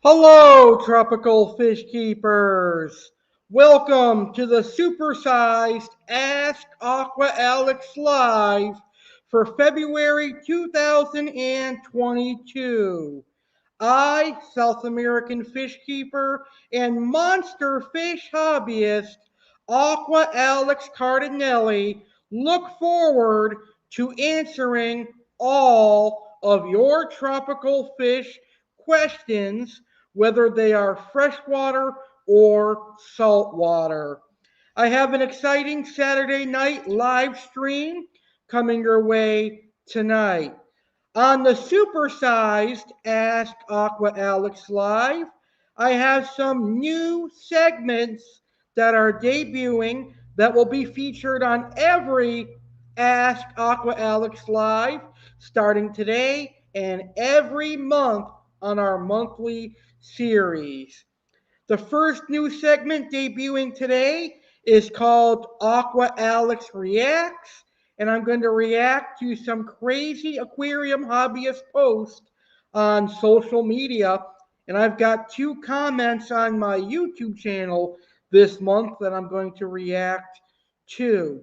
Hello, tropical fish keepers. Welcome to the supersized Ask Aqua Alex Live for February 2022. I, South American fish keeper and monster fish hobbyist, Aqua Alex Cardinale, look forward to answering all of your tropical fish questions, whether they are freshwater or saltwater. I have an exciting Saturday night live stream coming your way tonight. On the supersized Ask Aqua Alex Live, I have some new segments that are debuting that will be featured on every Ask Aqua Alex Live starting today and every month on our monthly series. The first new segment debuting today is called Aqua Alex Reacts, and I'm going to react to some crazy aquarium hobbyist posts on social media. And I've got 2 comments on my YouTube channel this month that I'm going to react to.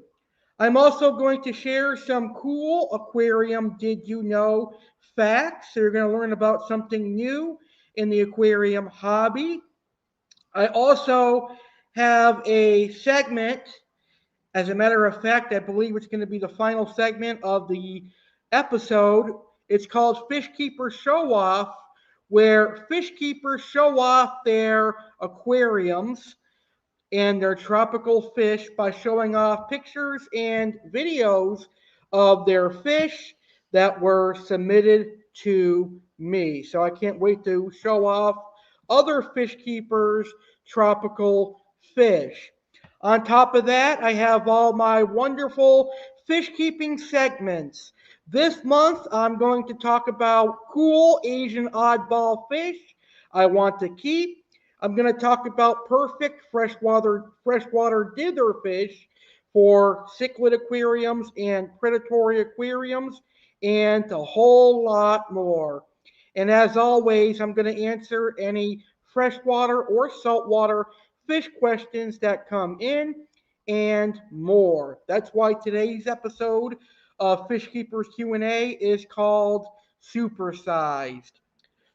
I'm also going to share some cool aquarium did you know facts. So you're going to learn about something new in the aquarium hobby. I also have a segment. As a matter of fact, I believe it's going to be the final segment of the episode. It's called Fish Keepers Show Off, where fish keepers show off their aquariums and their tropical fish by showing off pictures and videos of their fish that were submitted to me. So I can't wait to show off other fish keepers' tropical fish. On top of that, I have all my wonderful fish keeping segments. This month, I'm going to talk about cool Asian oddball fish I want to keep. I'm going to talk about perfect freshwater dither fish for cichlid aquariums and predatory aquariums, and a whole lot more. And as always, I'm going to answer any freshwater or saltwater fish questions that come in and more. That's why today's episode of Fish Keepers Q&A is called Supersized.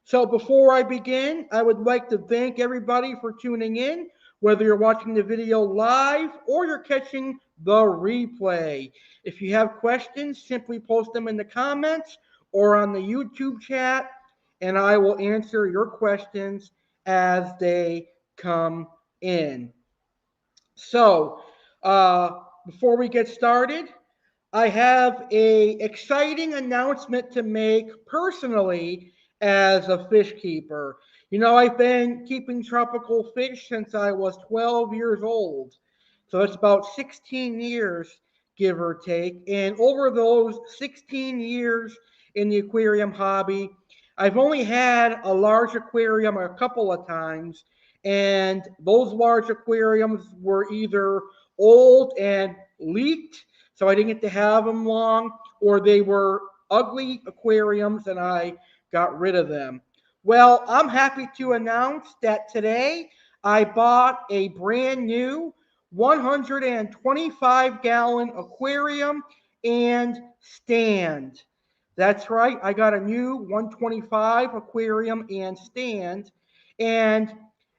So before I begin, I would like to thank everybody for tuning in, whether you're watching the video live or you're catching the replay. If you have questions, simply post them in the comments or on the YouTube chat, and I will answer your questions as they come in. So, before we get started, I have a exciting announcement to make personally as a fish keeper. You know, I've been keeping tropical fish since I was 12 years old. So it's about 16 years, give or take. And over those 16 years in the aquarium hobby, I've only had a large aquarium a couple of times. And those large aquariums were either old and leaked, so I didn't get to have them long, or they were ugly aquariums and I got rid of them. Well, I'm happy to announce that today I bought a brand new 125-gallon aquarium and stand. That's right, I got a new 125 aquarium and stand, and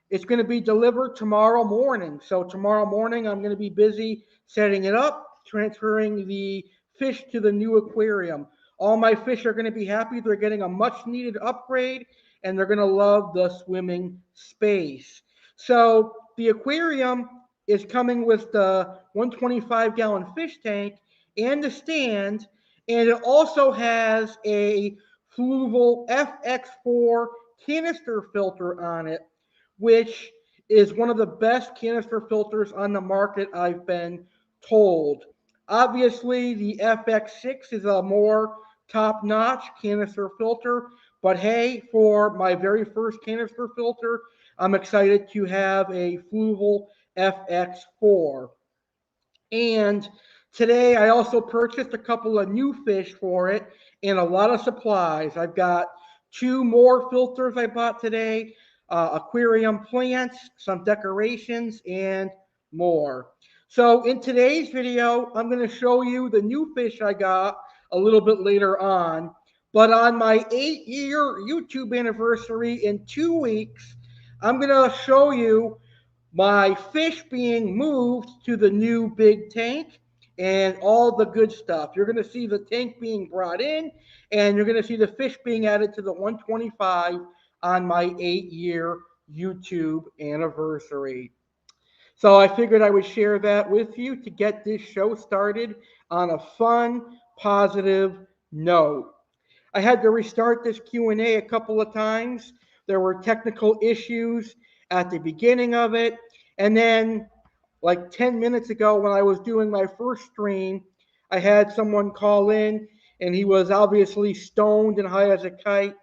it's going to be delivered tomorrow morning. So tomorrow morning, I'm going to be busy setting it up, transferring the fish to the new aquarium. All my fish are going to be happy. They're getting a much needed upgrade, and they're going to love the swimming space. So the aquarium is coming with the 125-gallon fish tank and the stand, and it also has a Fluval FX4 canister filter on it, which is one of the best canister filters on the market, I've been told. Obviously, the FX6 is a more top-notch canister filter, but hey, for my very first canister filter, I'm excited to have a Fluval FX4. And today I also purchased a couple of new fish for it and a lot of supplies. I've got two more filters I bought today, aquarium plants, some decorations, and more. So in today's video, I'm going to show you the new fish I got a little bit later on. But on my 8-year YouTube anniversary in 2 weeks, I'm going to show you my fish being moved to the new big tank and all the good stuff. You're going to see the tank being brought in, and you're going to see the fish being added to the 125 on my 8-year YouTube anniversary. So I figured I would share that with you to get this show started on a fun, positive note. I had to restart this Q&A a couple of times. There were technical issues at the beginning of it. And then, like 10 minutes ago, when I was doing my first stream, I had someone call in, and he was obviously stoned and high as a kite,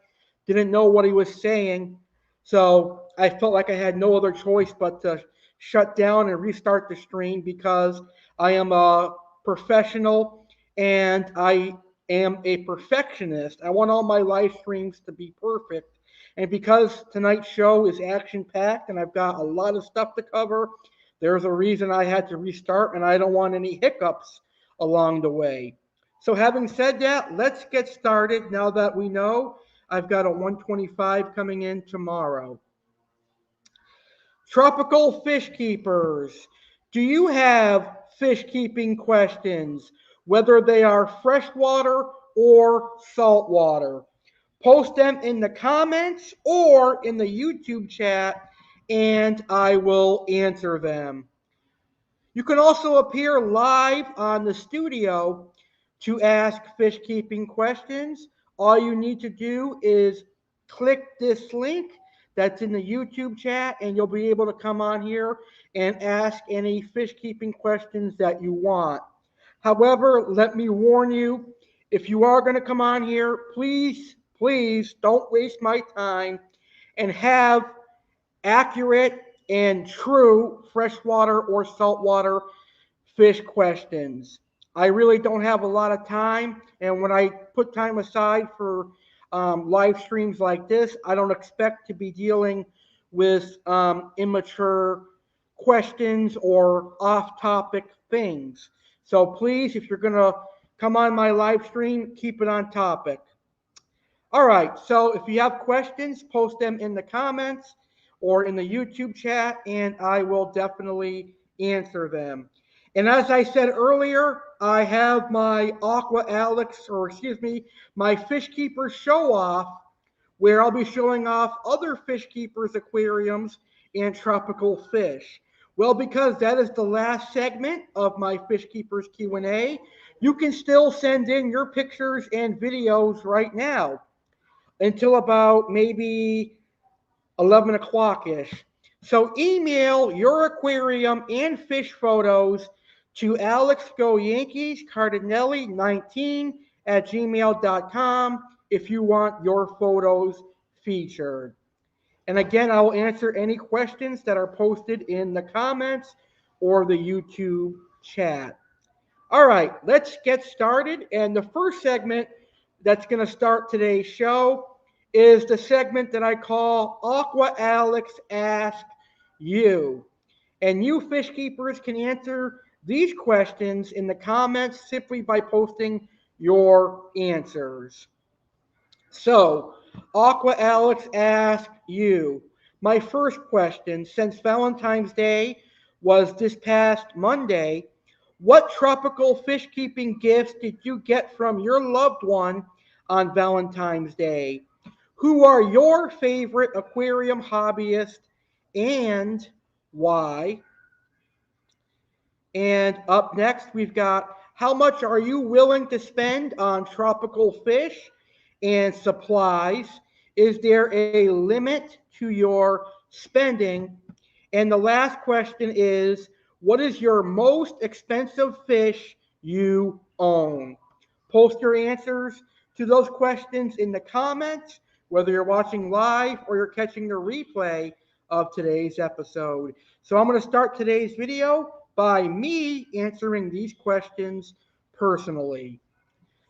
didn't know what he was saying. So I felt like I had no other choice but to shut down and restart the stream because I am a professional and I am a perfectionist. I want all my live streams to be perfect. And because tonight's show is action packed and I've got a lot of stuff to cover, there's a reason I had to restart, and I don't want any hiccups along the way. So, having said that, let's get started now that we know I've got a 125 coming in tomorrow. Tropical fish keepers. Do you have fish keeping questions, whether they are freshwater or saltwater? Post them in the comments or in the YouTube chat, and I will answer them. You can also appear live on the studio to ask fish keeping questions. All you need to do is click this link that's in the YouTube chat, and you'll be able to come on here and ask any fish keeping questions that you want. However, let me warn you, if you are going to come on here, please don't waste my time and have accurate and true freshwater or saltwater fish questions. I really don't have a lot of time, and when I put time aside for live streams like this, I don't expect to be dealing with immature questions or off-topic things. So please, if you're going to come on my live stream, keep it on topic. All right, so if you have questions, post them in the comments or in the YouTube chat, and I will definitely answer them. And as I said earlier, I have my Aqua Alex, or excuse me, my Fish Keeper show off, where I'll be showing off other fish keepers' aquariums and tropical fish. Well, because that is the last segment of my Fish Keepers Q&A, you can still send in your pictures and videos right now until about maybe 11 o'clock-ish. So email your aquarium and fish photos to alexgoyankeescardinale19@gmail.com if you want your photos featured. And again, I will answer any questions that are posted in the comments or the YouTube chat. All right, let's get started. And the first segment that's going to start today's show is the segment that I call Aqua Alex Ask You. And you fish keepers can answer these questions in the comments simply by posting your answers. So, Aqua Alex asks you, my first question, since Valentine's Day was this past Monday, what tropical fish keeping gifts did you get from your loved one on Valentine's Day? Who are your favorite aquarium hobbyists and why? And up next, we've got how much are you willing to spend on tropical fish and supplies? Is there a limit to your spending? And the last question is what is your most expensive fish you own? Post your answers to those questions in the comments, whether you're watching live or you're catching the replay of today's episode. So I'm going to start today's video by me answering these questions personally.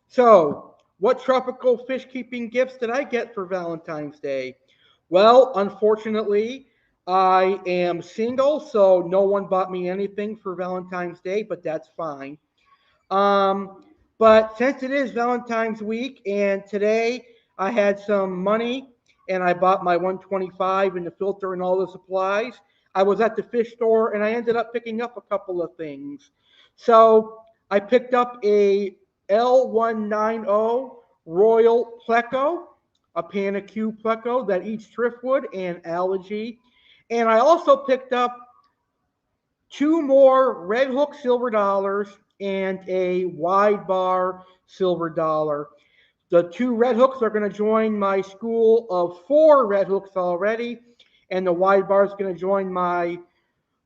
So, what tropical fish keeping gifts did I get for Valentine's Day? Well, unfortunately, I am single, so no one bought me anything for Valentine's Day, but that's fine. But since it is Valentine's week and today I had some money and I bought my 125 and the filter and all the supplies, I was at the fish store and I ended up picking up a couple of things. So I picked up a L190 Royal Pleco, a Panacue Pleco that eats driftwood and algae. And I also picked up two more red hook silver dollars and a wide bar silver dollar. The two red hooks are going to join my school of four red hooks already, and the wide bar is going to join my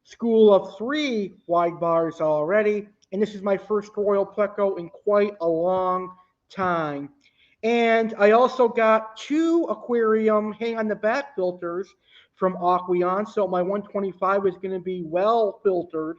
school of three wide bars already. And this is my first Royal Pleco in quite a long time. And I also got two aquarium hang on the back filters from Aqueon. So my 125 is going to be well filtered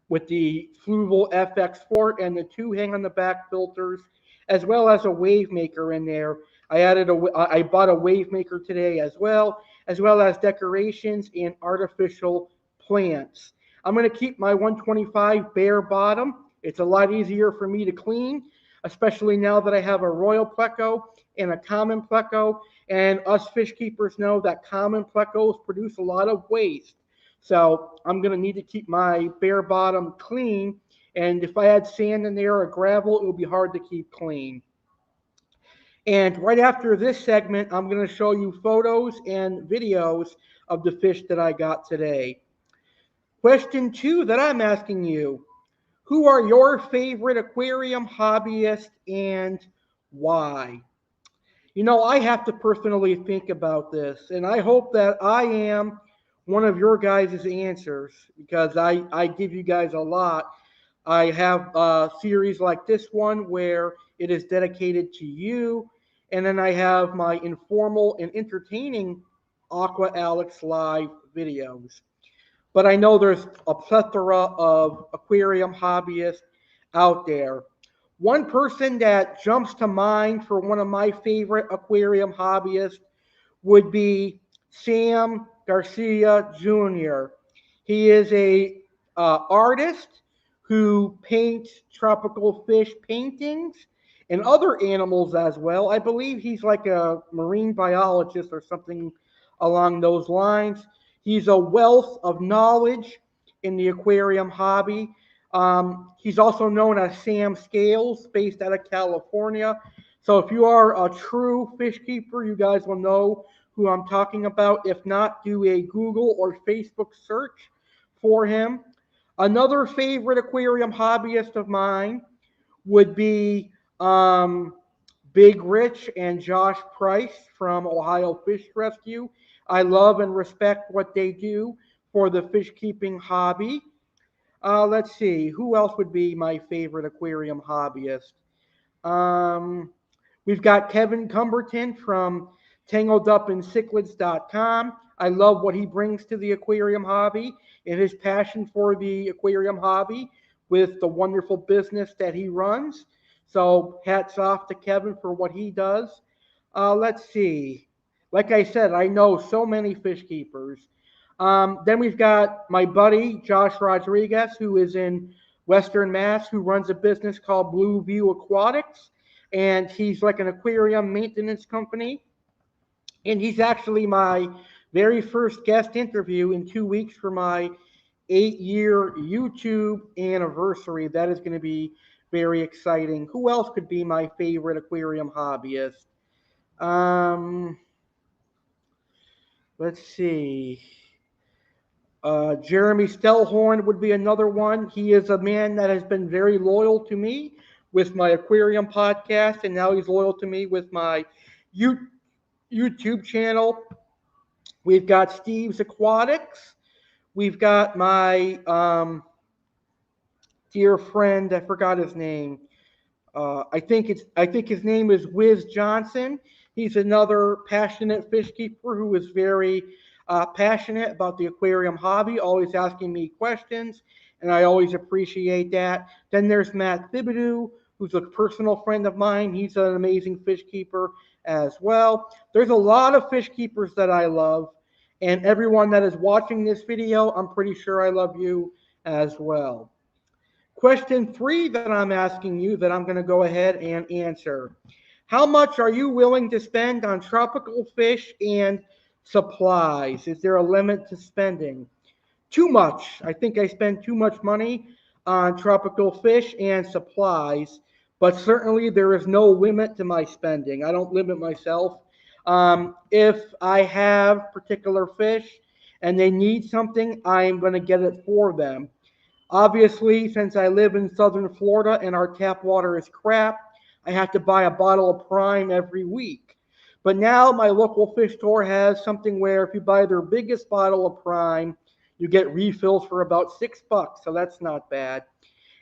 with the Fluval FX4 and the two hang on the back filters, as well as a wave maker in there. I bought a wave maker today as well as decorations and artificial plants. I'm going to keep my 125 bare bottom. It's a lot easier for me to clean, especially now that I have a Royal Pleco and a common Pleco. And us fish keepers know that common Plecos produce a lot of waste. So I'm going to need to keep my bare bottom clean. And if I had sand in there or gravel, it would be hard to keep clean. And right after this segment, I'm going to show you photos and videos of the fish that I got today. Question 2 that I'm asking you, who are your favorite aquarium hobbyists and why? You know, I have to personally think about this, and I hope that I am one of your guys' answers because I give you guys a lot. I have a series like this one where it is dedicated to you, and then I have my informal and entertaining Aqua Alex live videos. But I know there's a plethora of aquarium hobbyists out there. One person that jumps to mind for one of my favorite aquarium hobbyists would be Sam Garcia Jr. He is a artist who paints tropical fish paintings and other animals as well. I believe he's like a marine biologist or something along those lines. He's a wealth of knowledge in the aquarium hobby. He's also known as Sam Scales, based out of California. So if you are a true fish keeper, you guys will know who I'm talking about. If not, do a Google or Facebook search for him. Another favorite aquarium hobbyist of mine would be Big Rich and Josh Price from Ohio Fish Rescue. I love and respect what they do for the fish keeping hobby. Let's see, who else would be my favorite aquarium hobbyist? We've got Kevin Cumberton from TangledUpInCichlids.com. I love what he brings to the aquarium hobby and his passion for the aquarium hobby with the wonderful business that he runs. So hats off to Kevin for what he does. Let's see. Like I said, I know so many fish keepers. Then we've got my buddy Josh Rodriguez, who is in Western Mass, who runs a business called Blue View Aquatics, and he's like an aquarium maintenance company. And he's actually my very first guest interview in 2 weeks for my 8-year YouTube anniversary. That is going to be very exciting. Who else could be my favorite aquarium hobbyist? Um, let's see. Jeremy Stellhorn would be another one. He is a man that has been very loyal to me with my aquarium podcast, and now he's loyal to me with my YouTube channel. We've got Steve's Aquatics. We've got my dear friend, I forgot his name. I think his name is Wiz Johnson. He's another passionate fish keeper who is very passionate about the aquarium hobby, always asking me questions, and I always appreciate that. Then there's Matt Thibodeau, who's a personal friend of mine. He's an amazing fish keeper as well. There's a lot of fish keepers that I love, and everyone that is watching this video, I'm pretty sure I love you as well. Question 3 that I'm asking you that I'm going to go ahead and answer. How much are you willing to spend on tropical fish and supplies? Is there a limit to spending? Too much. I think I spend too much money on tropical fish and supplies, but certainly there is no limit to my spending. I don't limit myself. If I have particular fish and they need something, I'm going to get it for them. Obviously, since I live in southern Florida and our tap water is crap, I have to buy a bottle of Prime every week. But now my local fish store has something where if you buy their biggest bottle of Prime, you get refills for about $6, so that's not bad.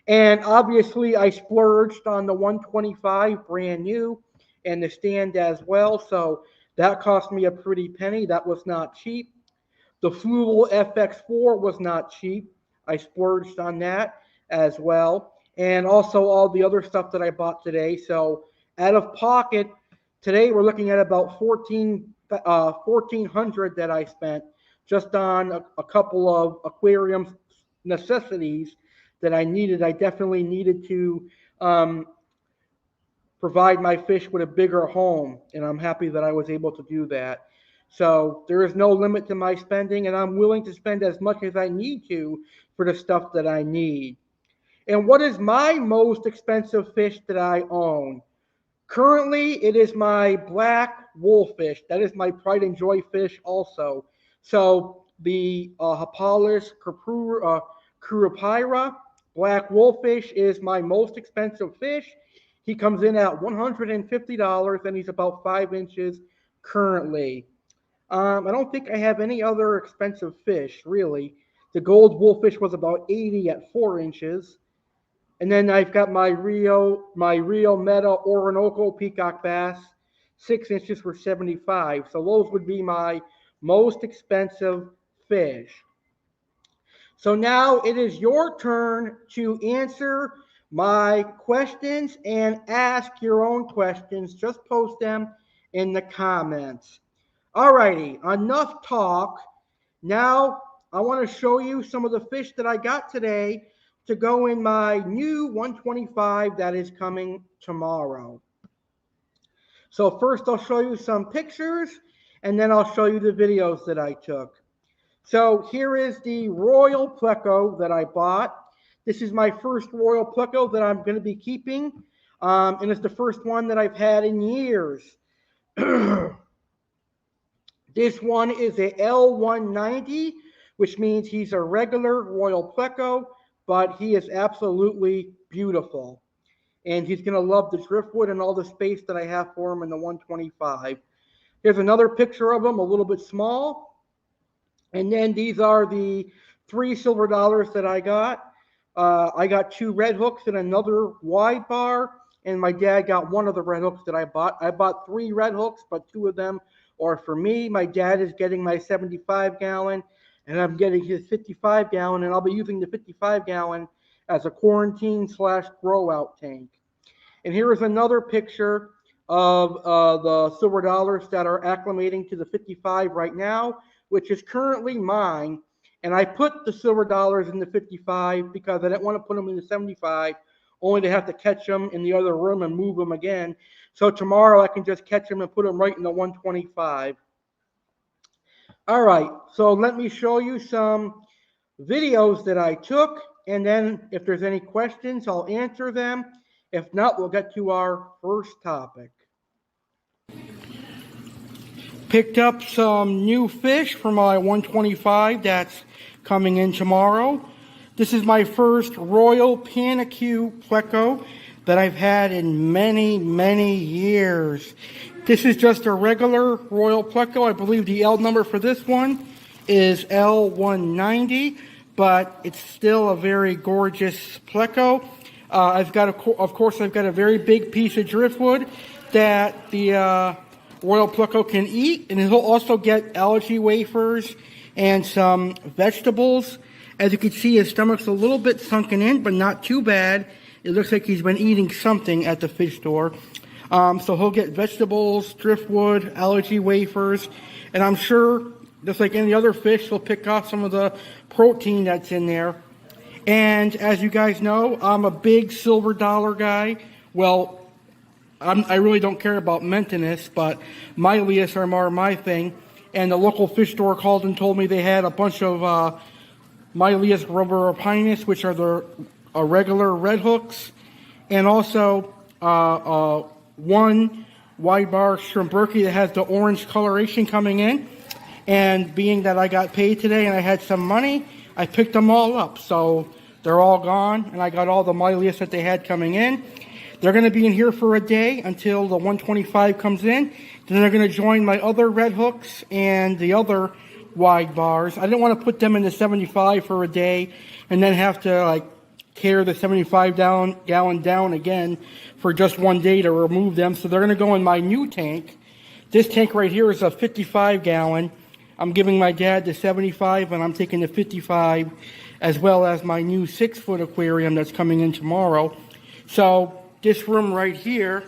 And obviously, I splurged on the 125 brand new and the stand as well, so that cost me a pretty penny. That was not cheap. The Fluval FX4 was not cheap. I splurged on that as well. And also all the other stuff that I bought today. So out of pocket, today we're looking at about 1,400 that I spent just on a couple of aquarium necessities that I needed. I definitely needed to provide my fish with a bigger home, and I'm happy that I was able to do that. So there is no limit to my spending, and I'm willing to spend as much as I need to for the stuff that I need. And what is my most expensive fish that I own? Currently, it is my black wolffish. That is my pride and joy fish also. So the Hapalis curupira black wolffish is my most expensive fish. He comes in at $150, and he's about 5 inches currently. I don't think I have any other expensive fish, really. The gold wolffish was about 80 at 4 inches. And then I've got my Rio Meta Orinoco peacock bass, 6 inches for 75. So those would be my most expensive fish. So now it is your turn to answer my questions and ask your own questions. Just post them in the comments. Alrighty, enough talk. Now I want to show you some of the fish that I got today to go in my new 125 that is coming tomorrow. So first I'll show you some pictures, and then I'll show you the videos that I took. So here is the Royal Pleco that I bought. This is my first Royal Pleco that I'm going to be keeping, and it's the first one that I've had in years. This one is a L190, which means he's a regular Royal Pleco, but he is absolutely beautiful. And he's going to love the driftwood and all the space that I have for him in the 125. Here's another picture of him, a little bit small. And then these are the 3 silver dollars that I got. I got 2 red hooks and another wide bar, and my dad got one of the red hooks that I bought. I bought 3 red hooks, but 2 of them Or for me, my dad is getting my 75 gallon and I'm getting his 55 gallon, and I'll be using the 55 gallon as a quarantine slash grow out tank. And here is another picture of the silver dollars that are acclimating to the 55 right now, which is currently mine. And I put the silver dollars in the 55 because I didn't want to put them in the 75, only to have to catch them in the other room and move them again. So tomorrow I can just catch them and put them right in the 125. All right, so let me show you some videos that I took, and then if there's any questions, I'll answer them. If not, we'll get to our first topic. Picked up some new fish for my 125 that's coming in tomorrow. This is my first Royal Panaque pleco that I've had in many, many years. This is just a regular Royal pleco. I believe the L number for this one is L190, but it's still a very gorgeous pleco. I've got, of course, I've got a very big piece of driftwood that the Royal pleco can eat, and he'll also get algae wafers and some vegetables. As you can see, his stomach's a little bit sunken in, but not too bad. It looks like he's been eating something at the fish store. So he'll get vegetables, driftwood, algae wafers, and I'm sure, just like any other fish, he'll pick off some of the protein that's in there. And as you guys know, I'm a big silver dollar guy. Well, I really don't care about Mentinus, but Mylius are more my thing. And the local fish store called and told me they had a bunch of Mylius rubberipinus, which are the regular red hooks, and also one wide bar shrimperki that has the orange coloration coming in. And being that I got paid today and I had some money, I picked them all up. So they're all gone, and I got all the Mylius that they had coming in. They're going to be in here for a day until the 125 comes in. Then they're going to join my other red hooks and the other wide bars. I didn't want to put them in the 75 for a day and then have to tear the 75 gallon down again for just one day to remove them. So they're going to go in my new tank. This tank right here is a 55 gallon. I'm giving my dad the 75, and I'm taking the 55, as well as my new 6-foot aquarium that's coming in tomorrow. So this room right here,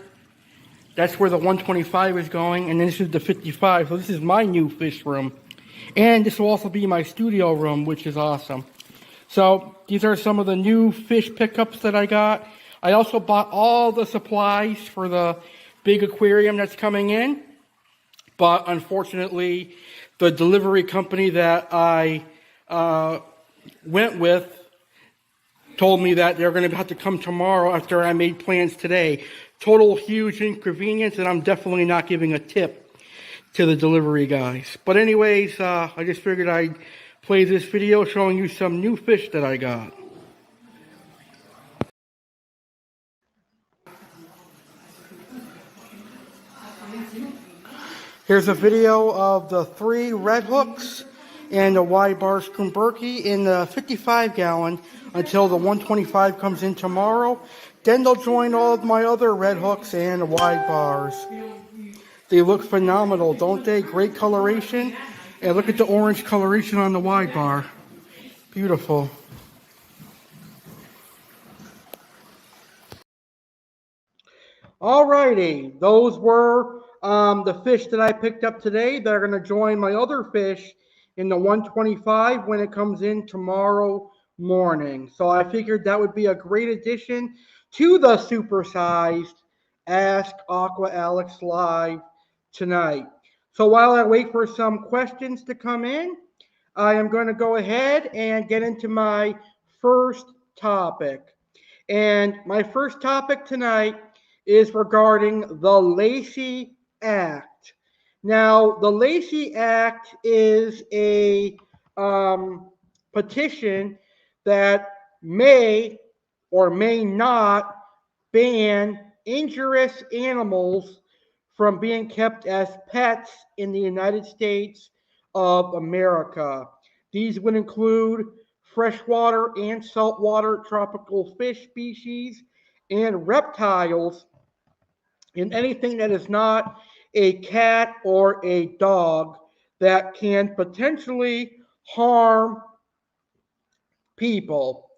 that's where the 125 is going, and this is the 55. So this is my new fish room. And this will also be my studio room, which is awesome. So these are some of the new fish pickups that I got. I also bought all the supplies for the big aquarium that's coming in. But unfortunately, the delivery company that I went with told me that they're going to have to come tomorrow after I made plans today. Total huge inconvenience, and I'm definitely not giving a tip to the delivery guys. But anyways, I just figured I'd play this video showing you some new fish that I got. Here's a video of the 3 red hooks and the wide bar shrimperki in the 55 gallon until the 125 comes in tomorrow. Then they'll join all of my other red hooks and the wide bars. They look phenomenal, don't they? Great coloration. And look at the orange coloration on the wide bar. Beautiful. Alrighty, those were the fish that I picked up today. They're going to join my other fish in the 125 when it comes in tomorrow morning. So I figured that would be a great addition to the supersized Ask Aqua Alex Live tonight. So while I wait for some questions to come in, I am going to go ahead and get into my first topic. And my first topic tonight is regarding the Lacey Act. Now, the Lacey Act is a petition that may or may not ban injurious animals from being kept as pets in the United States of America. These would include freshwater and saltwater tropical fish species and reptiles, and anything that is not a cat or a dog that can potentially harm people.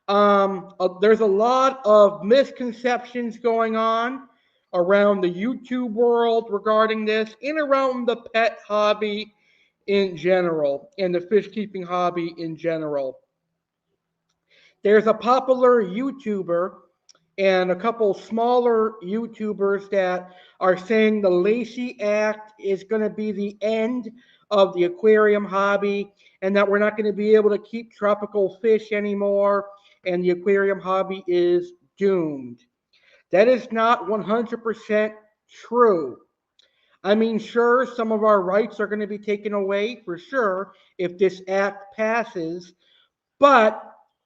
There's a lot of misconceptions going on around the YouTube world regarding this and around the pet hobby in general and the fish keeping hobby in general. There's a popular YouTuber and a couple smaller YouTubers that are saying the Lacey Act is going to be the end of the aquarium hobby and that we're not going to be able to keep tropical fish anymore and the aquarium hobby is doomed. That is not 100% true. I mean, sure, some of our rights are going to be taken away for sure if this act passes, but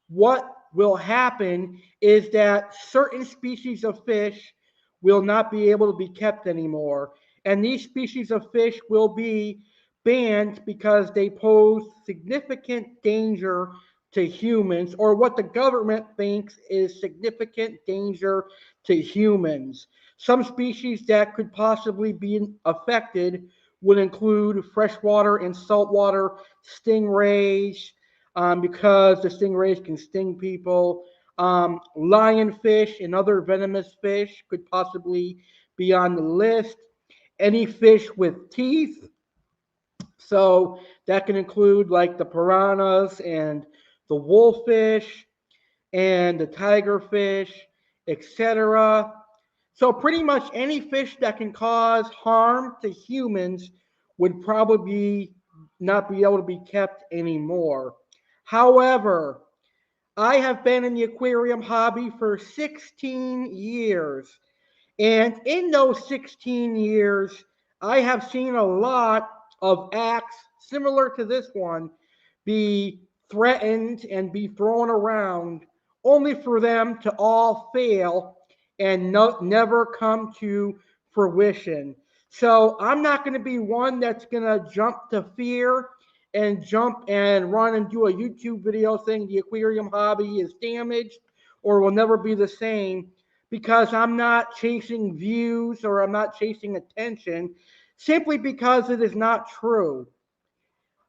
what will happen is that certain species of fish will not be able to be kept anymore. And these species of fish will be banned because they pose significant danger to humans, or what the government thinks is significant danger to humans. Some species that could possibly be affected would include freshwater and saltwater stingrays, because the stingrays can sting people. Lionfish and other venomous fish could possibly be on the list. Any fish with teeth, so that can include like the piranhas and the wolffish and the tigerfish, etc. So pretty much any fish that can cause harm to humans would probably not be able to be kept anymore. However, I have been in the aquarium hobby for 16 years. And in those 16 years, I have seen a lot of acts similar to this one be threatened and be thrown around, only for them to all fail and never come to fruition. So I'm not going to be one that's going to jump to fear and jump and run and do a YouTube video saying the aquarium hobby is damaged or will never be the same, because I'm not chasing views or I'm not chasing attention, simply because it is not true.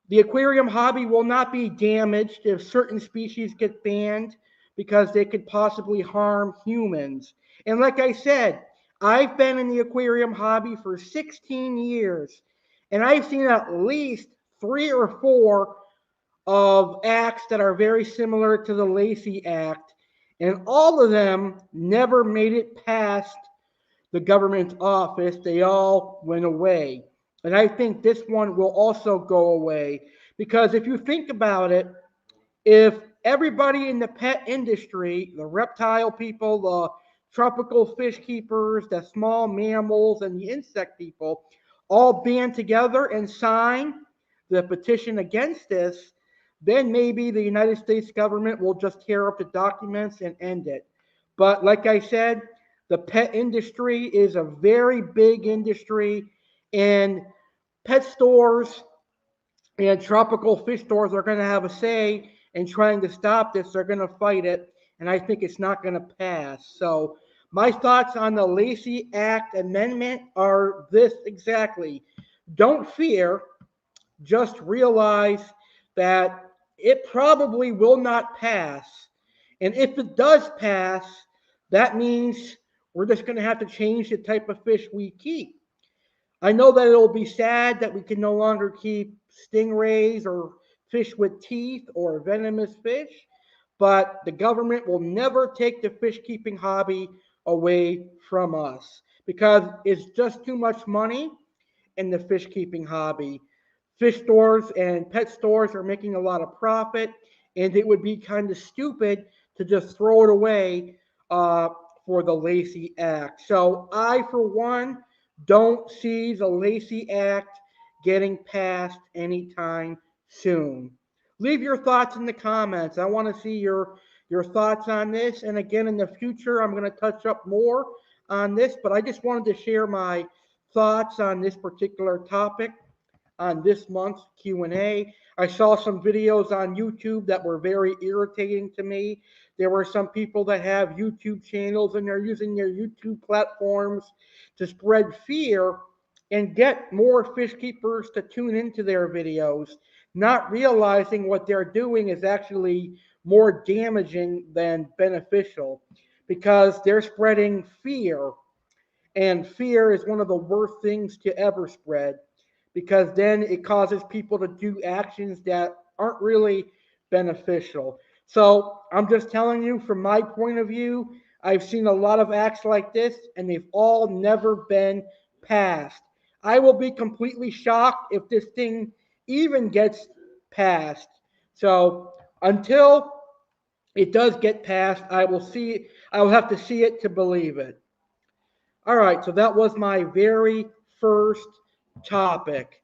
The aquarium hobby will not be damaged if certain species get banned because they could possibly harm humans. And like I said, I've been in the aquarium hobby for 16 years and I've seen at least 3 or 4 of acts that are very similar to the Lacey Act, and all of them never made it past the government office. They all went away. And I think this one will also go away because if you think about it, if everybody in the pet industry, the reptile people, the tropical fish keepers, the small mammals, and the insect people all band together and sign the petition against this, then maybe the United States government will just tear up the documents and end it. But like I said, the pet industry is a very big industry, and pet stores and tropical fish stores are going to have a say in trying to stop this. They're going to fight it, and I think it's not going to pass. So my thoughts on the Lacey Act amendment are this exactly. Don't fear, just realize that it probably will not pass. And if it does pass, that means we're just going to have to change the type of fish we keep. I know that it'll be sad that we can no longer keep stingrays or fish with teeth or venomous fish, but the government will never take the fish keeping hobby away from us because it's just too much money in the fish keeping hobby. Fish stores and pet stores are making a lot of profit, and it would be kind of stupid to just throw it away uh, for the Lacey Act. So I, for one, don't see the Lacey Act getting passed anytime soon. Leave your thoughts in the comments. I want to see your thoughts on this. And again, in the future, I'm going to touch up more on this, but I just wanted to share my thoughts on this particular topic on this month's Q&A. I saw some videos on YouTube that were very irritating to me. There were some people that have YouTube channels and they're using their YouTube platforms to spread fear and get more fish keepers to tune into their videos, not realizing what they're doing is actually more damaging than beneficial because they're spreading fear. And fear is one of the worst things to ever spread because then it causes people to do actions that aren't really beneficial. So I'm just telling you from my point of view, I've seen a lot of acts like this and they've all never been passed. I will be completely shocked if this thing even gets passed. So until it does get passed, I will have to see it to believe it. All right, so that was my very first topic.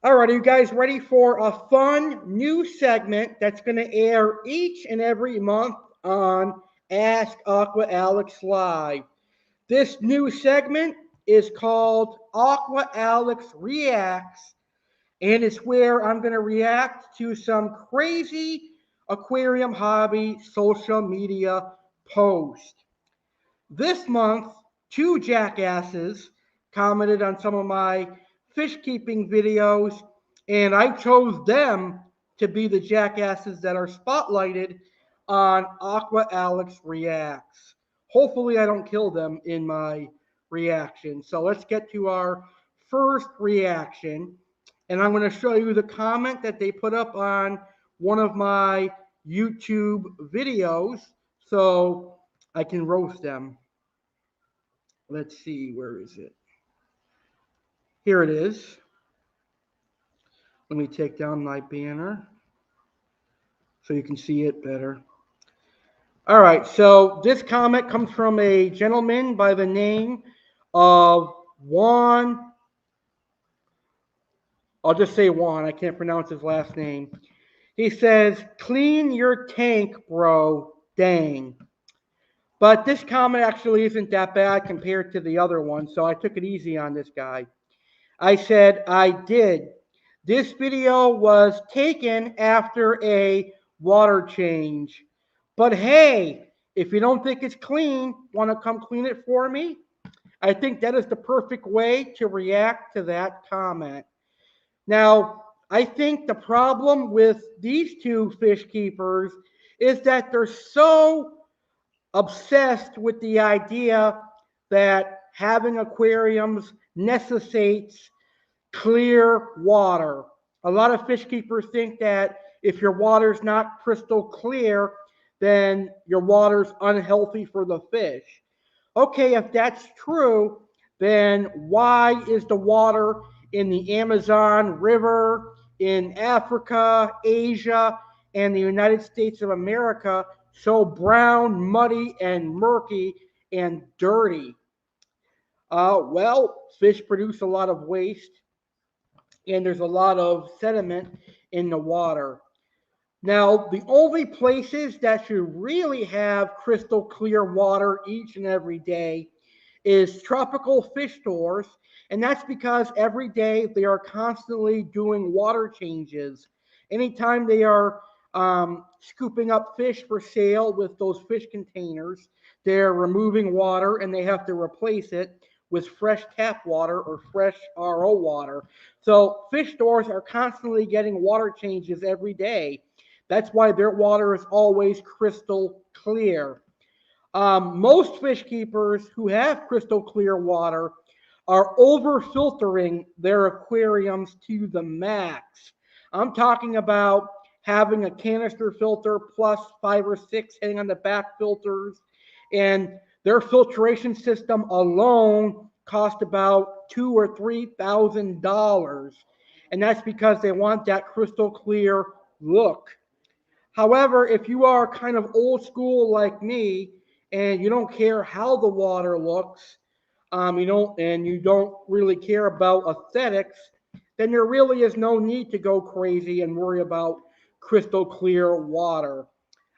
All right, are you guys ready for a fun new segment that's going to air each and every month on Ask Aqua Alex Live? This new segment is called Aqua Alex Reacts, and it's where I'm going to react to some crazy aquarium hobby social media posts. This month, two jackasses commented on some of my fish keeping videos, and I chose them to be the jackasses that are spotlighted on Aqua Alex Reacts. Hopefully, I don't kill them in my reaction. So let's get to our first reaction, and I'm going to show you the comment that they put up on one of my YouTube videos. So I can roast them. Let's see, where is it? Here it is. Let me take down my banner so you can see it better. All right, so this comment comes from a gentleman by the name of Juan. I'll just say Juan. I can't pronounce his last name. He says, "Clean your tank, bro. Dang." But this comment actually isn't that bad compared to the other one, so I took it easy on this guy. I said, "I did. This video was taken after a water change. But hey, if you don't think it's clean, want to come clean it for me?" I think that is the perfect way to react to that comment. Now, I think the problem with these two fish keepers is that they're so obsessed with the idea that having aquariums necessitates clear water. A lot of fish keepers think that if your water's not crystal clear, then your water's unhealthy for the fish. Okay, if that's true, then why is the water in the Amazon River, in Africa, Asia, and the United States of America so brown, muddy, and murky and dirty? Well, fish produce a lot of waste and there's a lot of sediment in the water. Now, the only places that should really have crystal clear water each and every day is tropical fish stores, and that's because every day they are constantly doing water changes. Anytime they are scooping up fish for sale with those fish containers, they're removing water and they have to replace it with fresh tap water or fresh RO water. So fish stores are constantly getting water changes every day. That's why their water is always crystal clear. Most fish keepers who have crystal clear water are over filtering their aquariums to the max. I'm talking about having a canister filter plus 5 or 6 hanging on the back filters, and their filtration system alone cost about $2,000 or $3,000, and that's because they want that crystal clear look. However, if you are kind of old school like me and you don't care how the water looks, you don't really care about aesthetics, then there really is no need to go crazy and worry about crystal clear water.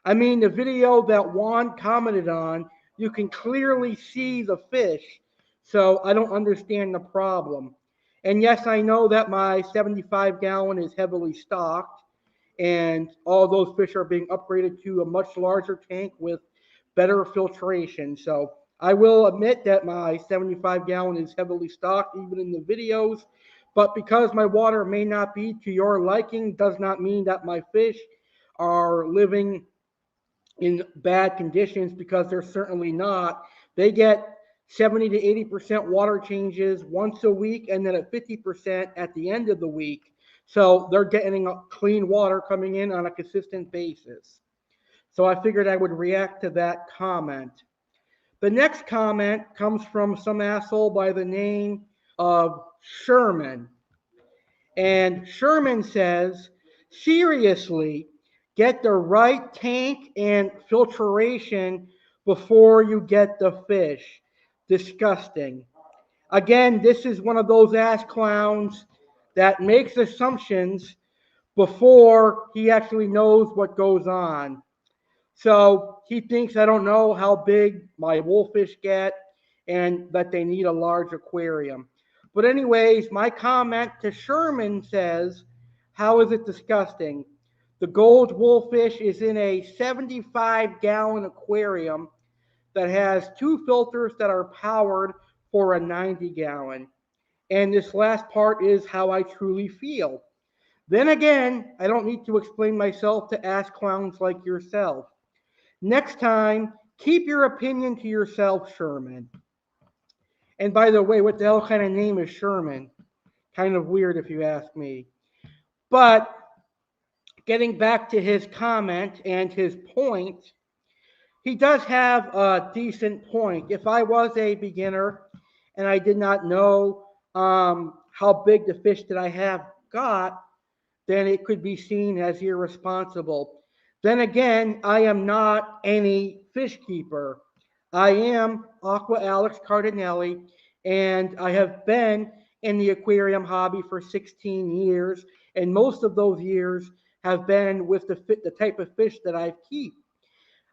I mean, the video that Juan commented on, you can clearly see the fish, so I don't understand the problem. And yes, I know that my 75 gallon is heavily stocked and all those fish are being upgraded to a much larger tank with better filtration. So I will admit that my 75-gallon is heavily stocked even in the videos, but because my water may not be to your liking does not mean that my fish are living in bad conditions, because they're certainly not. They get 70 to 80% water changes once a week and then at 50% at the end of the week. So they're getting clean water coming in on a consistent basis. So I figured I would react to that comment. The next comment comes from some asshole by the name of Sherman. And Sherman says, seriously, get the right tank and filtration before you get the fish. Disgusting. Again, this is one of those ass clowns that makes assumptions before he actually knows what goes on. So he thinks I don't know how big my wolffish get and that they need a large aquarium. But anyways, my comment to Sherman says, how is it disgusting? The gold wolffish is in a 75-gallon aquarium that has 2 filters that are powered for a 90-gallon. And this last part is how I truly feel. Then again, I don't need to explain myself to ass clowns like yourself. Next time, keep your opinion to yourself, Sherman. And by the way, what the hell kind of name is Sherman? Kind of weird if you ask me. But getting back to his comment and his point, he does have a decent point. If I was a beginner and I did not know how big the fish that I have got, then it could be seen as irresponsible. Then again, I am not any fish keeper. I am Aqua Alex Cardinale, and I have been in the aquarium hobby for 16 years, and most of those years have been with the type of fish that I keep.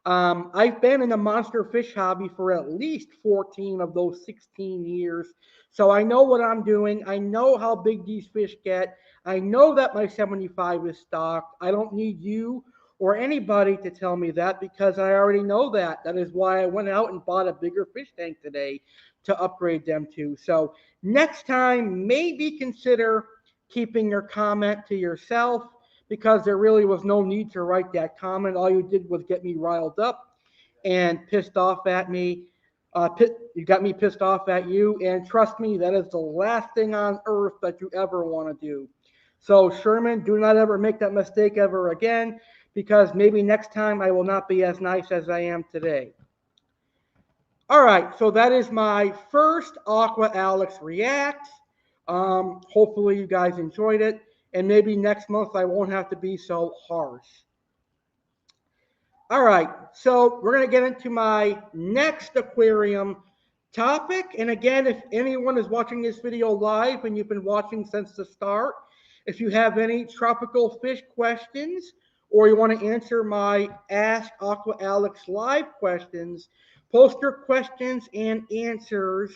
I've been in the monster fish hobby for at least 14 of those 16 years. So I know what I'm doing. I know how big these fish get. I know that my 75 is stocked. I don't need you or anybody to tell me that, because I already know that. That is why I went out and bought a bigger fish tank today to upgrade them to. So next time, maybe consider keeping your comment to yourself, because there really was no need to write that comment. All you did was get me riled up and pissed off at me. You got me pissed off at you, and trust me, that is the last thing on earth that you ever want to do. So, Sherman, do not ever make that mistake ever again, because maybe next time I will not be as nice as I am today. All right, so that is my first Aqua Alex React. Hopefully you guys enjoyed it, and maybe next month I won't have to be so harsh. All right, so we're going to get into my next aquarium topic. And again, if anyone is watching this video live and you've been watching since the start, if you have any tropical fish questions, or you want to answer my Ask Aqua Alex live questions, post your questions and answers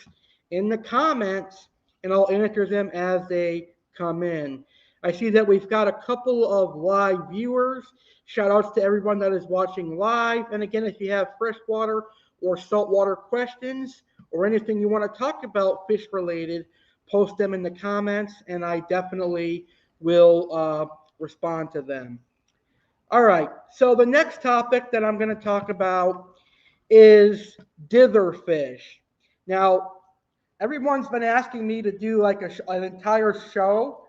in the comments, and I'll answer them as they come in. I see that we've got a couple of live viewers. Shout outs to everyone that is watching live. And again, if you have freshwater or saltwater questions or anything you want to talk about fish related, post them in the comments and I definitely will respond to them. All right, so the next topic that I'm going to talk about is ditherfish. Now, everyone's been asking me to do like an entire show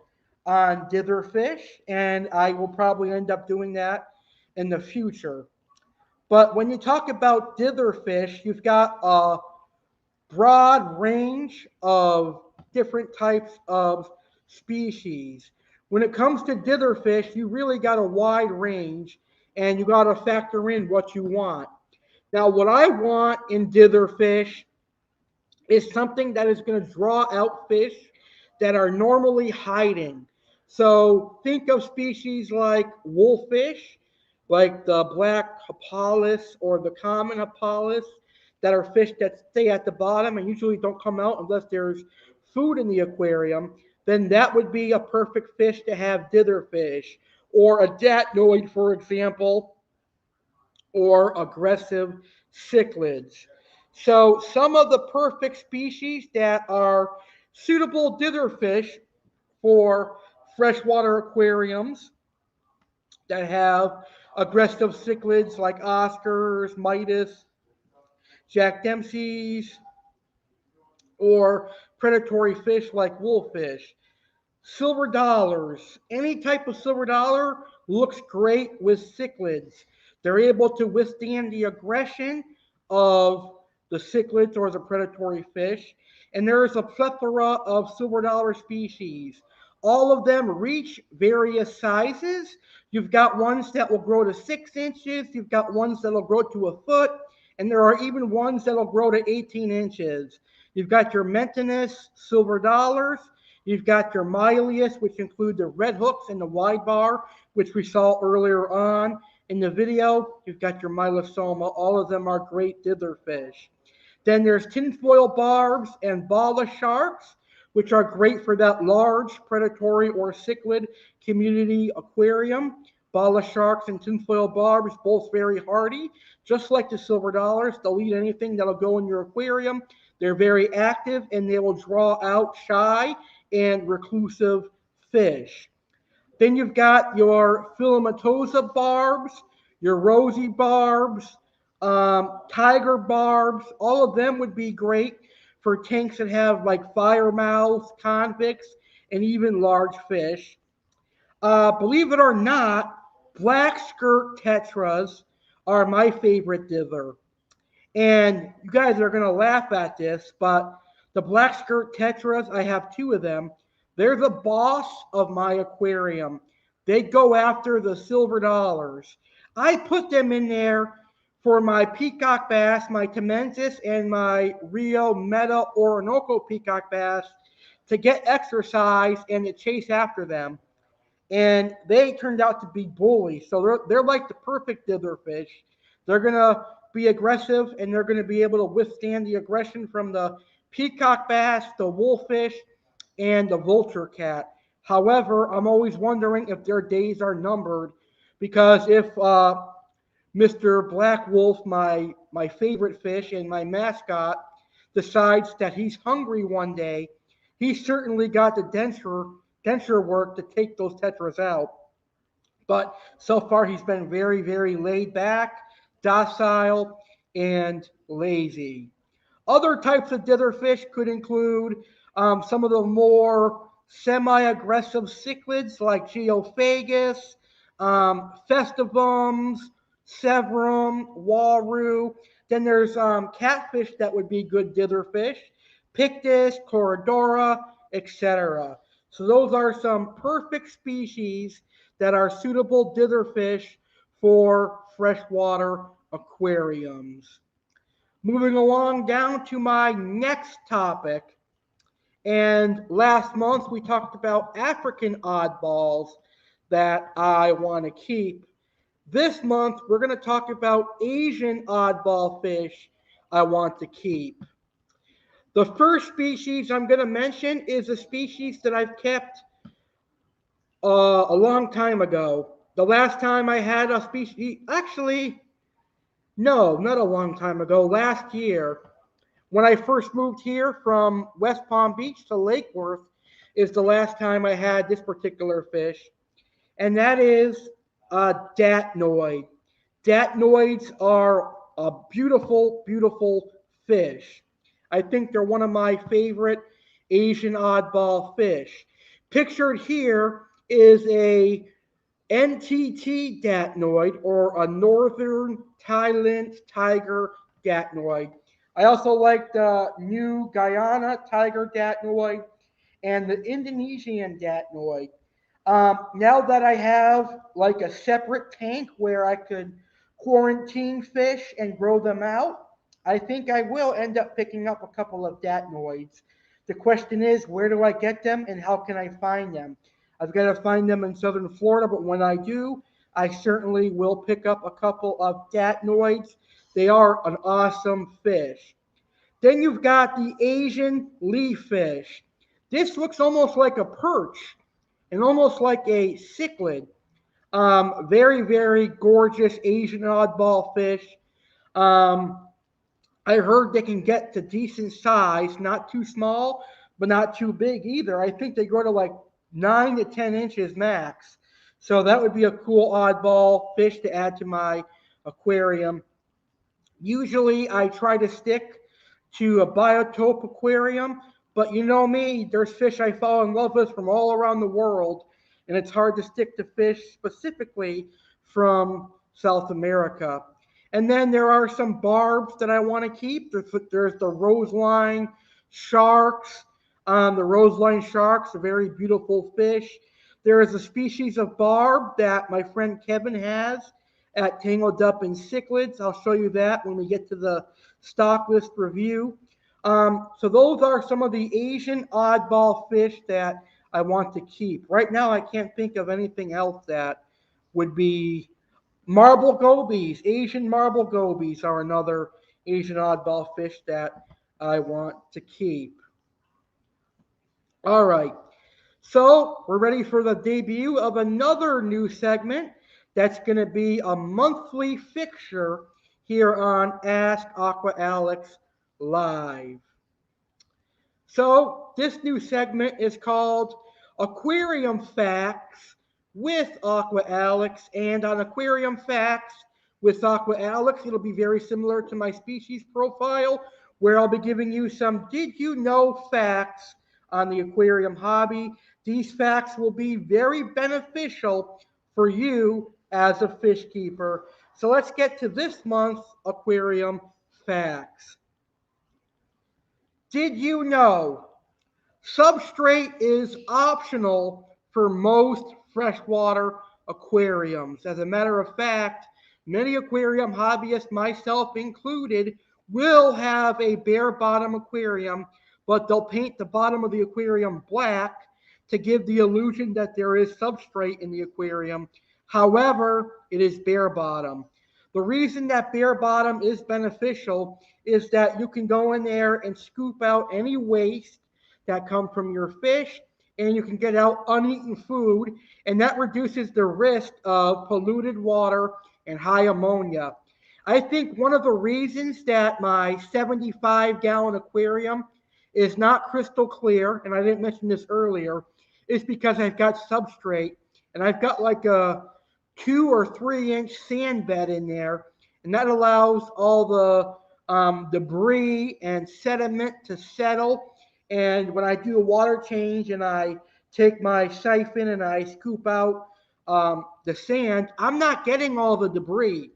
on ditherfish, and I will probably end up doing that in the future. But when you talk about ditherfish, you've got a broad range of different types of species. When it comes to ditherfish, you really got a wide range, and you got to factor in what you want. Now, what I want in ditherfish is something that is going to draw out fish that are normally hiding. So think of species like wolffish, like the black hapalis or the common hapalis, that are fish that stay at the bottom and usually don't come out unless there's food in the aquarium. Then that would be a perfect fish to have ditherfish, or a datnoid, for example, or aggressive cichlids. So some of the perfect species that are suitable dither fish for freshwater aquariums that have aggressive cichlids like Oscars, Midas, Jack Dempsey's, or predatory fish like wolffish. Silver dollars, any type of silver dollar looks great with cichlids. They're able to withstand the aggression of the cichlids or the predatory fish. And there is a plethora of silver dollar species. All of them reach various sizes. You've got ones that will grow to 6 inches, you've got ones that'll grow to a foot, and there are even ones that'll grow to 18 inches. You've got your Mentinus silver dollars. You've got your Mylius, which include the red hooks and the wide bar, which we saw earlier on in the video. You've got your Mylosoma. All of them are great dither fish. Then there's tinfoil barbs and bala sharks, which are great for that large predatory or cichlid community aquarium. Bala sharks and tinfoil barbs, both very hardy, just like the silver dollars. They'll eat anything that'll go in your aquarium. They're very active and they will draw out shy and reclusive fish. Then you've got your filamatosa barbs, your rosy barbs, tiger barbs. All of them would be great for tanks that have like fire mouths, convicts, and even large fish. Believe it or not, black skirt tetras are my favorite dither. And you guys are going to laugh at this, but the black skirt tetras, I have two of them. They're the boss of my aquarium. They go after the silver dollars. I put them in there for my peacock bass, my Temensis, and my Rio Meta Orinoco peacock bass to get exercise and to chase after them. And they turned out to be bullies. So they're like the perfect dither fish. They're going to be aggressive and they're going to be able to withstand the aggression from the peacock bass, the wolffish, and the vulture cat. However, I'm always wondering if their days are numbered because if Mr. Black Wolf, my favorite fish and my mascot, decides that he's hungry one day, he's certainly got the denture work to take those tetras out. But so far, he's been very, very laid back, docile, and lazy. Other types of ditherfish could include some of the more semi-aggressive cichlids like Geophagus, Festivums, Severum, Waru. Then there's catfish that would be good ditherfish, Pictus, Corodora, etc. So those are some perfect species that are suitable ditherfish for freshwater aquariums. Moving along down to my next topic. And last month we talked about African oddballs that I want to keep. This month we're going to talk about Asian oddball fish I want to keep. The first species I'm going to mention is a species that I've kept a long time ago. The last time I had a species, actually, no, not a long time ago, last year, when I first moved here from West Palm Beach to Lake Worth, is the last time I had this particular fish, and that is a datnoid. Datnoids are a beautiful, beautiful fish. I think they're one of my favorite Asian oddball fish. Pictured here is a NTT datnoid or a Northern Thailand tiger datnoid. I also like the New Guyana tiger datnoid and the Indonesian datnoid. Now that I have like a separate tank where I could quarantine fish and grow them out, I think I will end up picking up a couple of datnoids. The question is, where do I get them and how can I find them? I've got to find them in southern Florida, but when I do, I certainly will pick up a couple of datnoids. They are an awesome fish. Then you've got the Asian leaf fish. This looks almost like a perch and almost like a cichlid. Very, very gorgeous Asian oddball fish. I heard they can get to decent size, not too small, but not too big either. I think they grow to like 9 to 10 inches max. So that would be a cool oddball fish to add to my aquarium. Usually I try to stick to a biotope aquarium, but you know me, there's fish I fall in love with from all around the world, and it's hard to stick to fish specifically from South America. And then there are some barbs that I want to keep. There's the roseline sharks. The roseline sharks, a very beautiful fish. There is a species of barb that my friend Kevin has at Tangled Up in Cichlids. I'll show you that when we get to the stock list review. So those are some of the Asian oddball fish that I want to keep. Right now, I can't think of anything else that would be marble gobies. Asian marble gobies are another Asian oddball fish that I want to keep. All right. So we're ready for the debut of another new segment that's going to be a monthly fixture here on Ask Aqua Alex Live. So this new segment is called Aquarium Facts with Aqua Alex. And on Aquarium Facts with Aqua Alex, it'll be very similar to my species profile, where I'll be giving you some did you know facts on the aquarium hobby. These facts will be very beneficial for you as a fish keeper. So let's get to this month's aquarium facts. Did you know substrate is optional for most freshwater aquariums? As a matter of fact, many aquarium hobbyists, myself included, will have a bare bottom aquarium, but they'll paint the bottom of the aquarium black to give the illusion that there is substrate in the aquarium. However, it is bare bottom. The reason that bare bottom is beneficial is that you can go in there and scoop out any waste that come from your fish, and you can get out uneaten food, and that reduces the risk of polluted water and high ammonia. I think one of the reasons that my 75-gallon aquarium is not crystal clear, and I didn't mention this earlier, is because I've got substrate, and I've got like a 2 or 3 inch sand bed in there, and that allows all the debris and sediment to settle. And when I do a water change and I take my siphon and I scoop out the sand, I'm not getting all the debris.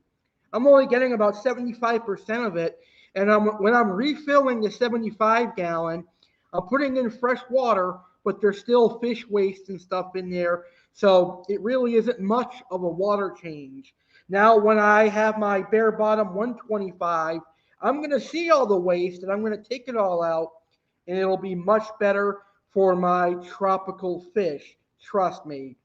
I'm only getting about 75% of it. And when I'm refilling the 75-gallon, I'm putting in fresh water, but there's still fish waste and stuff in there. So it really isn't much of a water change. Now, when I have my bare bottom 125, I'm going to see all the waste and I'm going to take it all out, and it'll be much better for my tropical fish. Trust me.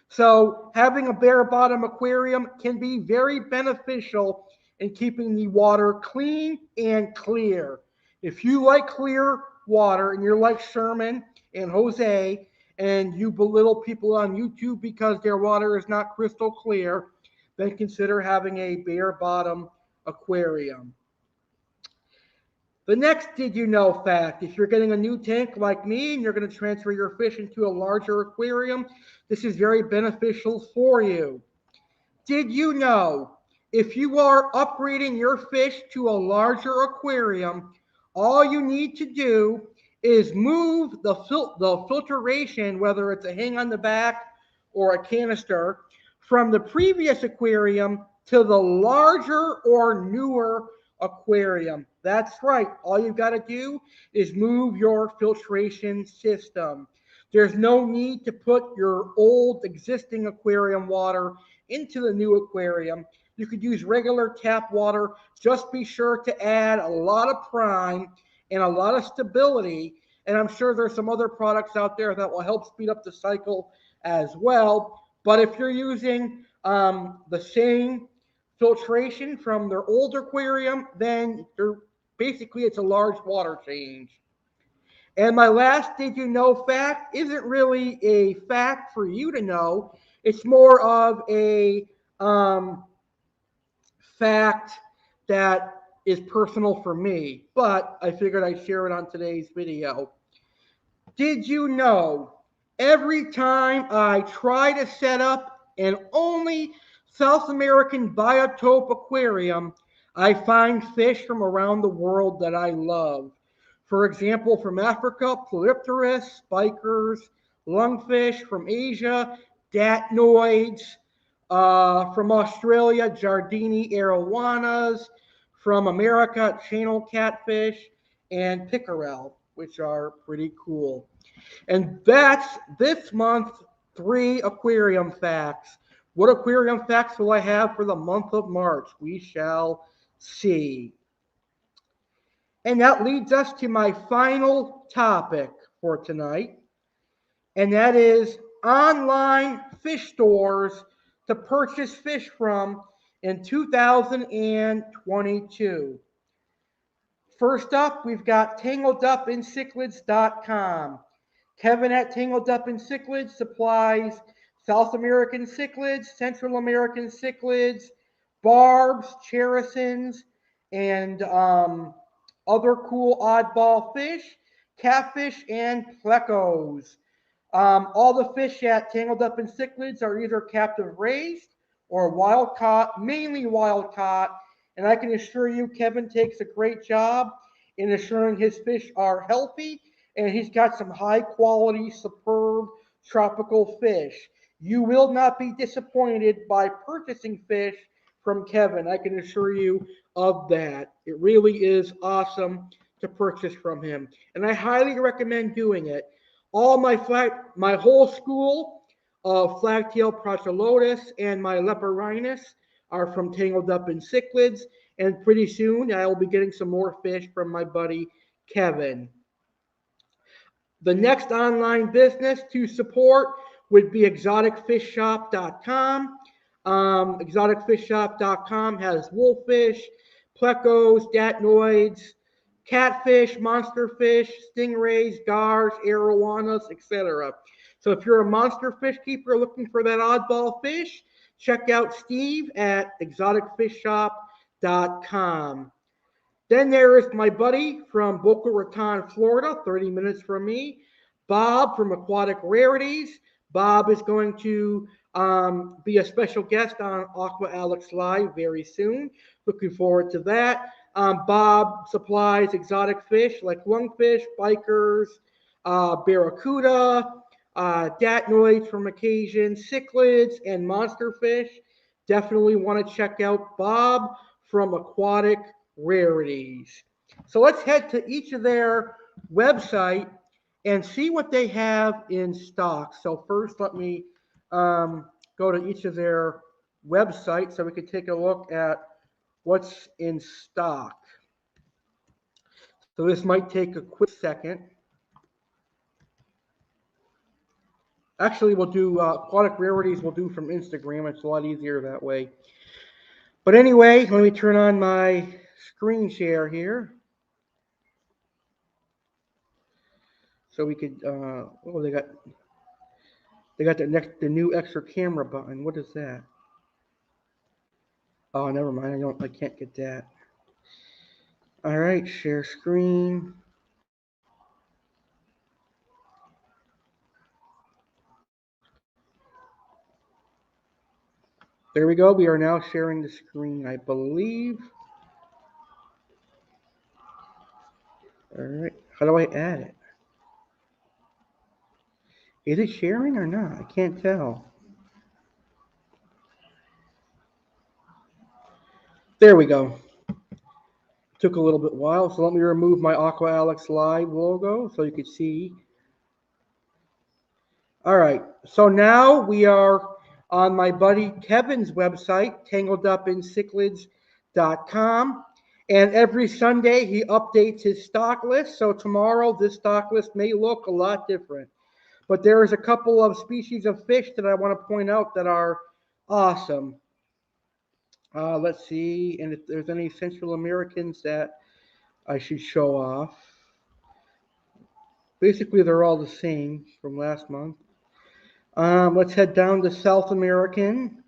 So having a bare bottom aquarium can be very beneficial in keeping the water clean and clear. If you like clear water and you're like Sherman and Jose and you belittle people on YouTube because their water is not crystal clear, then consider having a bare bottom aquarium. The next did you know fact, if you're getting a new tank like me and you're going to transfer your fish into a larger aquarium, this is very beneficial for you. Did you know if you are upgrading your fish to a larger aquarium, all you need to do is move the filtration, whether it's a hang on the back or a canister, from the previous aquarium to the larger or newer aquarium. That's right. All you've got to do is move your filtration system. There's no need to put your old existing aquarium water into the new aquarium. You could use regular tap water. Just be sure to add a lot of prime and a lot of stability. And I'm sure there's some other products out there that will help speed up the cycle as well. But if you're using the same filtration from their old aquarium, then basically it's a large water change. And my last did you know fact isn't really a fact for you to know. It's more of a fact that is personal for me, but I figured I'd share it on today's video. Did you know every time I try to set up an only South American biotope aquarium, I find fish from around the world that I love? For example, from Africa, Polypterus, spikers, lungfish; from Asia, datnoids; from Australia, Jardini arowanas; from America, channel catfish and pickerel, which are pretty cool. And that's this month's 3 aquarium facts. What aquarium facts will I have for the month of March? We shall see. And that leads us to my final topic for tonight, and that is online fish stores to purchase fish from in 2022. First up, we've got tangledupincichlids.com. Kevin at Tangled Up in Cichlids supplies South American cichlids, Central American cichlids, barbs, cherisons, and other cool oddball fish, catfish, and plecos. All the fish at Tangled Up in Cichlids are either captive raised or wild caught, mainly wild caught, and I can assure you Kevin takes a great job in assuring his fish are healthy, and he's got some high quality, superb tropical fish. You will not be disappointed by purchasing fish from Kevin. I can assure you of that. It really is awesome to purchase from him, and I highly recommend doing it. All my whole school of flagtail procelotus and my leporhinus are from Tangled Up in Cichlids, and pretty soon I will be getting some more fish from my buddy Kevin. The next online business to support would be exoticfishshop.com. Exoticfishshop.com has wolffish, plecos, datnoids, catfish, monsterfish, stingrays, gars, arowanas, etc. So if you're a monster fish keeper looking for that oddball fish, check out Steve at exoticfishshop.com. Then there is my buddy from Boca Raton, Florida, 30 minutes from me, Bob from Aquatic Rarities. Bob is going to be a special guest on Aqua Alex Live very soon. Looking forward to that. Bob supplies exotic fish like lungfish, bikers, barracuda, datnoids from occasion, cichlids, and monster fish. Definitely want to check out Bob from Aquatic Rarities. So let's head to each of their website and see what they have in stock. So first, let me go to each of their websites so we can take a look at what's in stock. So this might take a quick second. Actually, we'll do Aquatic Rarities. We'll do from Instagram. It's a lot easier that way. But anyway, let me turn on my screen share here, so we could. Oh, they got the new extra camera button. What is that? Oh, never mind. I can't get that. All right, share screen. There we go. We are now sharing the screen, I believe. All right. How do I add it? Is it sharing or not? I can't tell. There we go. Took a little bit while, so let me remove my Aqua Alex Live logo so you could see. All right. So now we are on my buddy Kevin's website, tangledupincichlids.com. And every Sunday he updates his stock list. So tomorrow this stock list may look a lot different. But there is a couple of species of fish that I want to point out that are awesome. Let's see, and if there's any Central Americans that I should show off. Basically, they're all the same from last month. Let's head down to South American.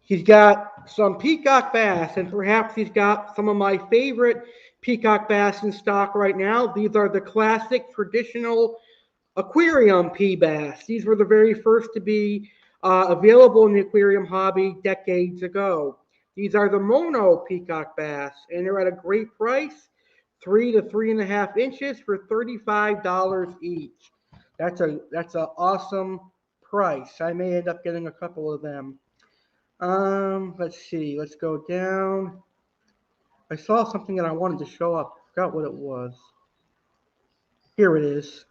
He's got some peacock bass, and perhaps he's got some of my favorite peacock bass in stock right now. These are the classic traditional aquarium pea bass. These were the very first to be available in the aquarium hobby decades ago. These are the mono peacock bass, and they're at a great price, 3 to 3.5 inches for $35 each. That's an awesome price. I may end up getting a couple of them. Let's see. Let's go down. I saw something that I wanted to show up. I forgot what it was. Here it is.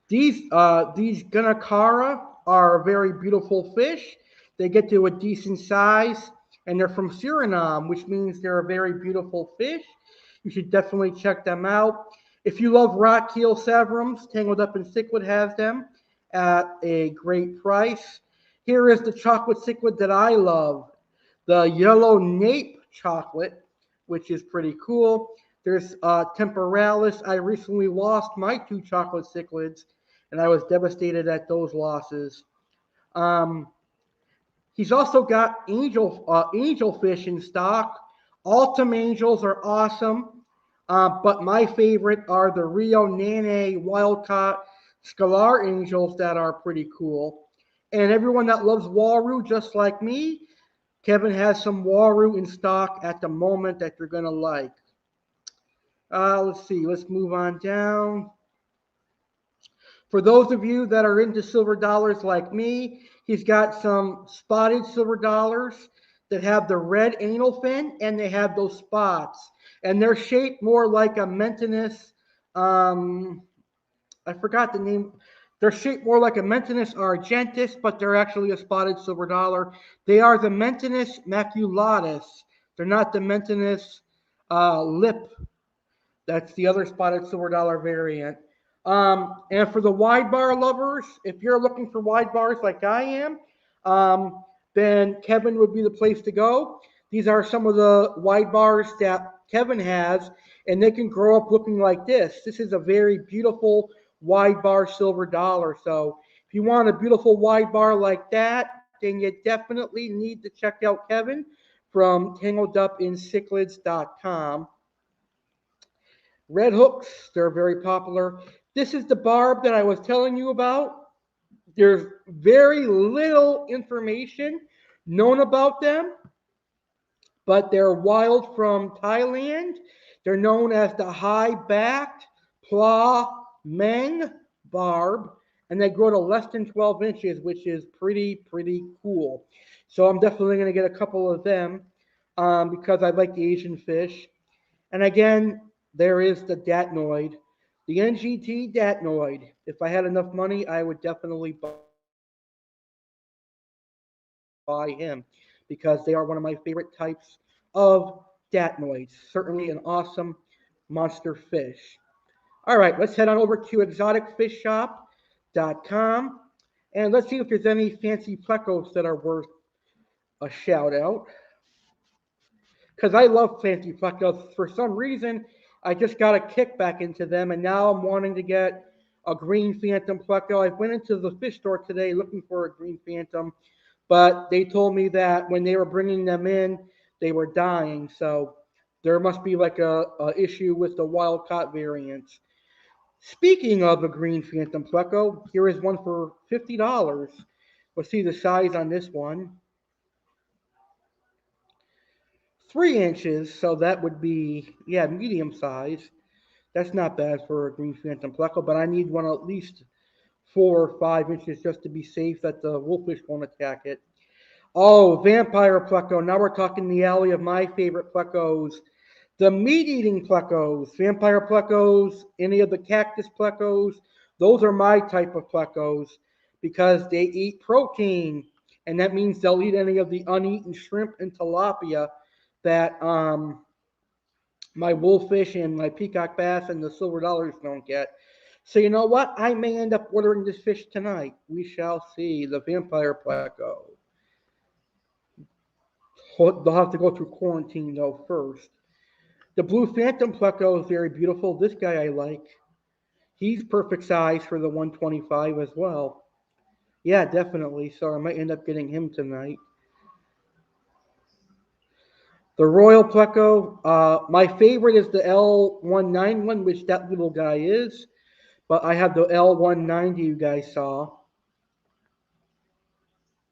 These Guanakara are very beautiful fish. They get to a decent size, and they're from Suriname, which means they're a very beautiful fish. You should definitely check them out. If you love rock keel savrums, Tangled Up in Cichlid has them at a great price. Here is the chocolate cichlid that I love, the yellow nape chocolate, which is pretty cool. There's temporalis. I recently lost my two chocolate cichlids, and I was devastated at those losses. Um, he's also got angelfish in stock. Altum angels are awesome, but my favorite are the Rio Nene wild caught scalar angels that are pretty cool. And everyone that loves Waru, just like me, Kevin has some Waru in stock at the moment that you're going to like. Let's see. Let's move on down. For those of you that are into silver dollars like me, he's got some spotted silver dollars that have the red anal fin and they have those spots. And they're shaped more like a Mentinus. I forgot the name. They're shaped more like a Mentinus argentis, but they're actually a spotted silver dollar. They are the Mentinus maculatus. They're not the Mentinus lip. That's the other spotted silver dollar variant. And for the wide bar lovers, if you're looking for wide bars like I am, then Kevin would be the place to go. These are some of the wide bars that Kevin has, and they can grow up looking like this. This is a very beautiful wide bar silver dollar. So if you want a beautiful wide bar like that, then you definitely need to check out Kevin from tangledupincichlids.com. Red hooks, they're very popular. This is the barb that I was telling you about. There's very little information known about them, but they're wild from Thailand. They're known as the high-backed Pla Meng barb, and they grow to less than 12 inches, which is pretty cool. So I'm definitely going to get a couple of them because I like the Asian fish. And again, there is the Datnoid, the NGT Datnoid. If I had enough money, I would definitely buy him because they are one of my favorite types of Datnoids. Certainly an awesome monster fish. All right, let's head on over to exoticfishshop.com and let's see if there's any fancy plecos that are worth a shout out. Because I love fancy plecos. For some reason, I just got a kickback into them, and now I'm wanting to get a green phantom pleco. I went into the fish store today looking for a green phantom, but they told me that when they were bringing them in, they were dying. So there must be like a issue with the wild caught variants. Speaking of a green phantom pleco, here is one for $50. Let's see the size on this one. 3 inches, so that would be, yeah, medium size. That's not bad for a green phantom pleco, but I need one at least 4 or 5 inches just to be safe that the wolfish won't attack it. Oh, vampire pleco. Now we're talking the alley of my favorite plecos. The meat-eating plecos, vampire plecos, any of the cactus plecos, those are my type of plecos because they eat protein, and that means they'll eat any of the uneaten shrimp and tilapia that my wolfish and my peacock bass and the silver dollars don't get. So you know what? I may end up ordering this fish tonight. We shall see. The vampire pleco. They'll have to go through quarantine though first. The blue phantom pleco is very beautiful. This guy I like. He's perfect size for the 125 as well. Yeah, definitely. So I might end up getting him tonight. The Royal Pleco, my favorite is the L191, which that little guy is. But I have the L190 you guys saw.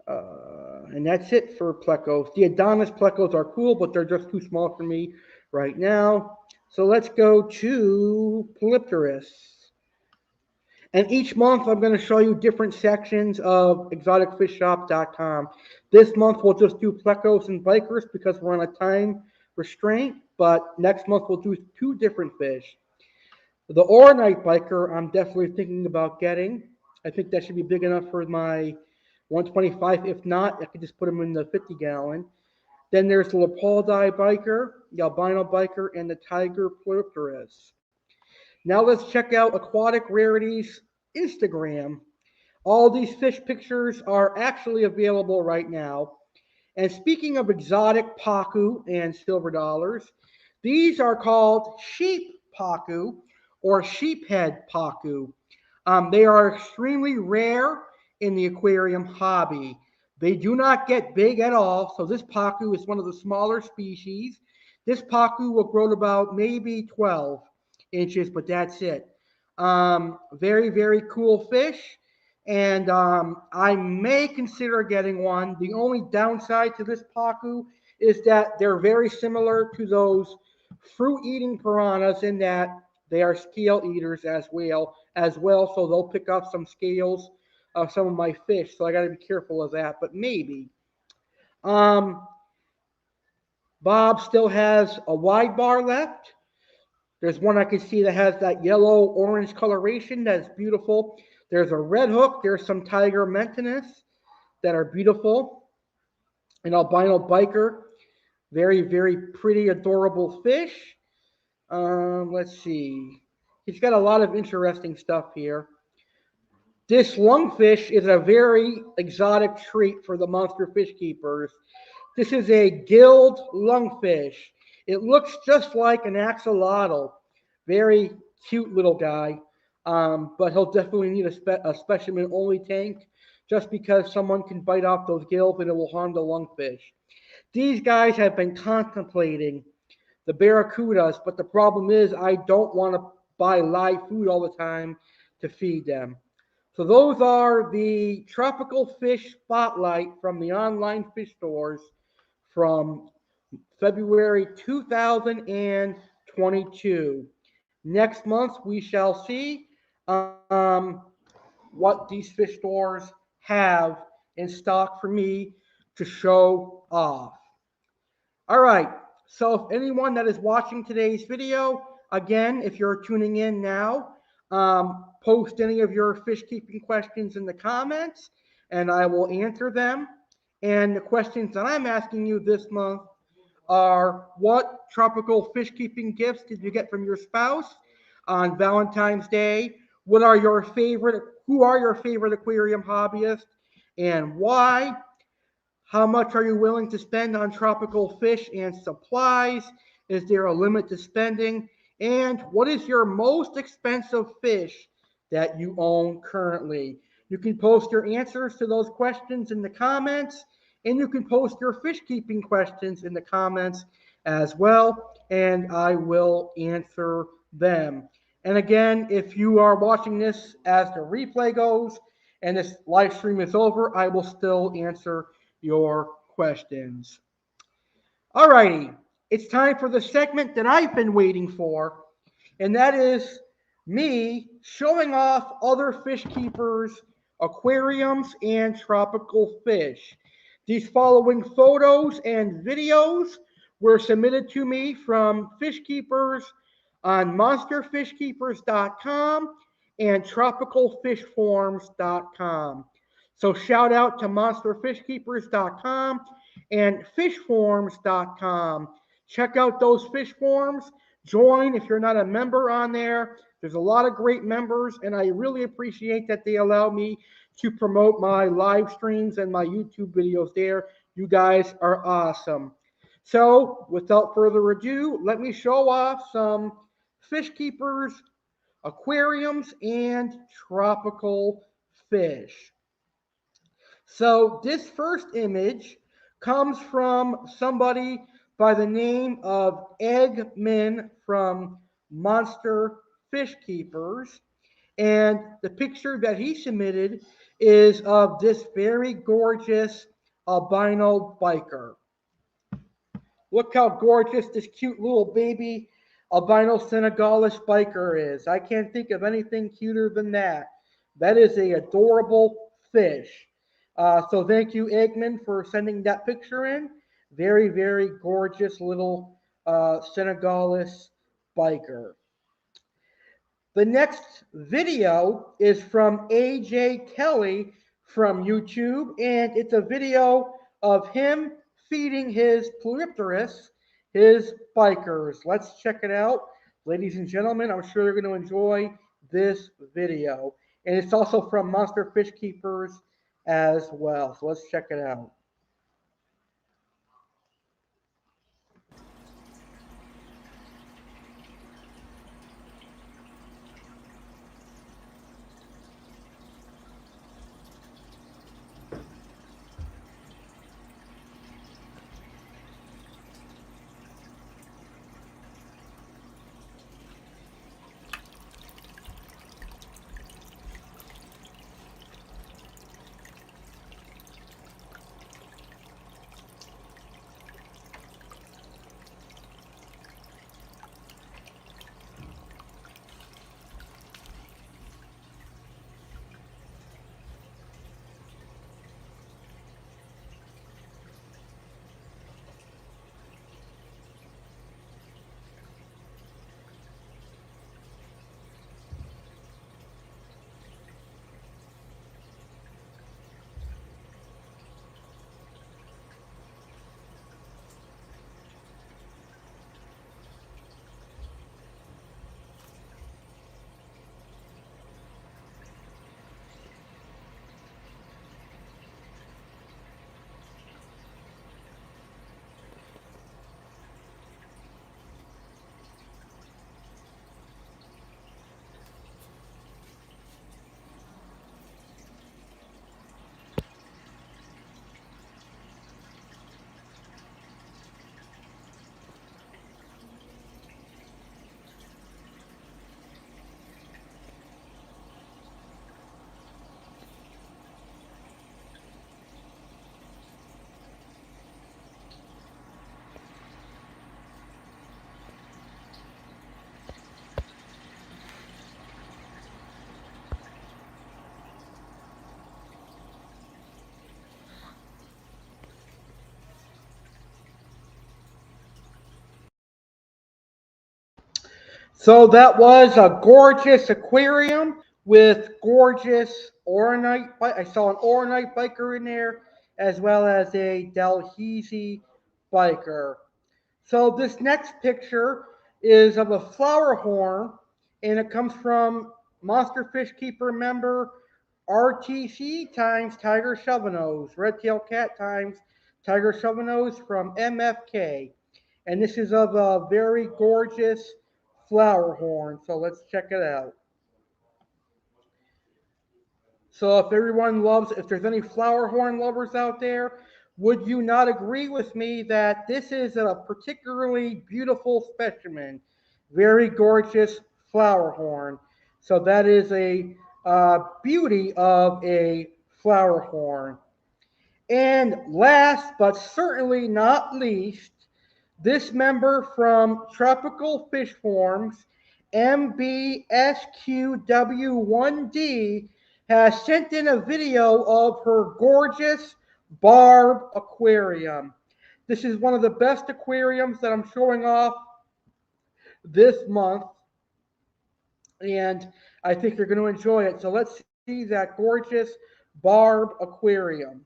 And that's it for Plecos. The Adonis Plecos are cool, but they're just too small for me right now. So let's go to Polypterus. And each month I'm going to show you different sections of exoticfishshop.com. This month we'll just do Plecos and Bikers because we're on a time restraint, but next month we'll do two different fish. The Oronite Biker I'm definitely thinking about getting. I think that should be big enough for my 125. If not, I could just put them in the 50-gallon. Then there's the Leopoldi Biker, the Albino Biker, and the Tiger Polypterus. Now let's check out Aquatic Rarities Instagram. All these fish pictures are actually available right now. And speaking of exotic pacu and silver dollars, these are called sheep pacu or sheephead pacu. They are extremely rare in the aquarium hobby. They do not get big at all, so this pacu is one of the smaller species. This pacu will grow to about maybe 12 inches, but that's it. Very, very cool fish, and I may consider getting one. The only downside to this pacu is that they're very similar to those fruit-eating piranhas in that they are scale eaters as well, so they'll pick up some scales of some of my fish. So I got to be careful of that, but maybe. Um, Bob still has a wide bar left. There's one I can see that has that yellow-orange coloration that's beautiful. There's a red hook. There's some tiger mentinus that are beautiful. An albino biker. Very, very pretty, adorable fish. Let's see. He's got a lot of interesting stuff here. This lungfish is a very exotic treat for the monster fish keepers. This is a gilled lungfish. It looks just like an axolotl. Very cute little guy, but he'll definitely need a specimen-only tank just because someone can bite off those gills and it will harm the lungfish. These guys have been contemplating the barracudas, but the problem is I don't want to buy live food all the time to feed them. So those are the tropical fish spotlight from the online fish stores from February 2022. Next month we shall see what these fish stores have in stock for me to show off. All right, so if anyone that is watching today's video, again, if you're tuning in now, post any of your fish keeping questions in the comments and I will answer them. And the questions that I'm asking you this month are: what tropical fish keeping gifts did you get from your spouse on Valentine's Day? Who are your favorite aquarium hobbyists and why? How much are you willing to spend on tropical fish and supplies? Is there a limit to spending? And what is your most expensive fish that you own currently? You can post your answers to those questions in the comments, and you can post your fish keeping questions in the comments as well, and I will answer them. And again, if you are watching this as the replay goes and this live stream is over, I will still answer your questions. All righty, it's time for the segment that I've been waiting for, and that is me showing off other fish keepers' aquariums and tropical fish. These following photos and videos were submitted to me from fish keepers on monsterfishkeepers.com and tropicalfishforums.com. So shout out to monsterfishkeepers.com and fishforums.com. Check out those fish forums. Join if you're not a member on there. There's a lot of great members, and I really appreciate that they allow me to promote my live streams and my YouTube videos there. You guys are awesome. So without further ado, let me show off some fish keepers, aquariums, and tropical fish. So this first image comes from somebody by the name of Eggman from Monster Fish Keepers. And the picture that he submitted is of this very gorgeous albino biker. Look how gorgeous this cute little baby albino Senegalese biker is. I can't think of anything cuter than that. That is a adorable fish. So thank you, Eggman, for sending that picture in. Very, very gorgeous little Senegalese biker. The next video is from A.J. Kelly from YouTube, and it's a video of him feeding his Polypterus, his bikers. Let's check it out. Ladies and gentlemen, I'm sure you're going to enjoy this video. And it's also from Monster Fish Keepers as well. So let's check it out. So that was a gorgeous aquarium with gorgeous oronite. I saw an oronite biker in there, as well as a Dalhousie biker. So this next picture is of a flower horn, and it comes from Monster Fish Keeper member RTC times Tiger Shovelnose, Red Tail Cat times Tiger Shovelnose from MFK. And this is of a very gorgeous flower horn. So let's check it out. So if there's any flower horn lovers out there, would you not agree with me that this is a particularly beautiful specimen? Very gorgeous flower horn. So that is a beauty of a flower horn. And last but certainly not least, this member from Tropical Fish Forms, MBSQW1D, has sent in a video of her gorgeous Barb aquarium. This is one of the best aquariums that I'm showing off this month, and I think you're going to enjoy it. So let's see that gorgeous Barb aquarium.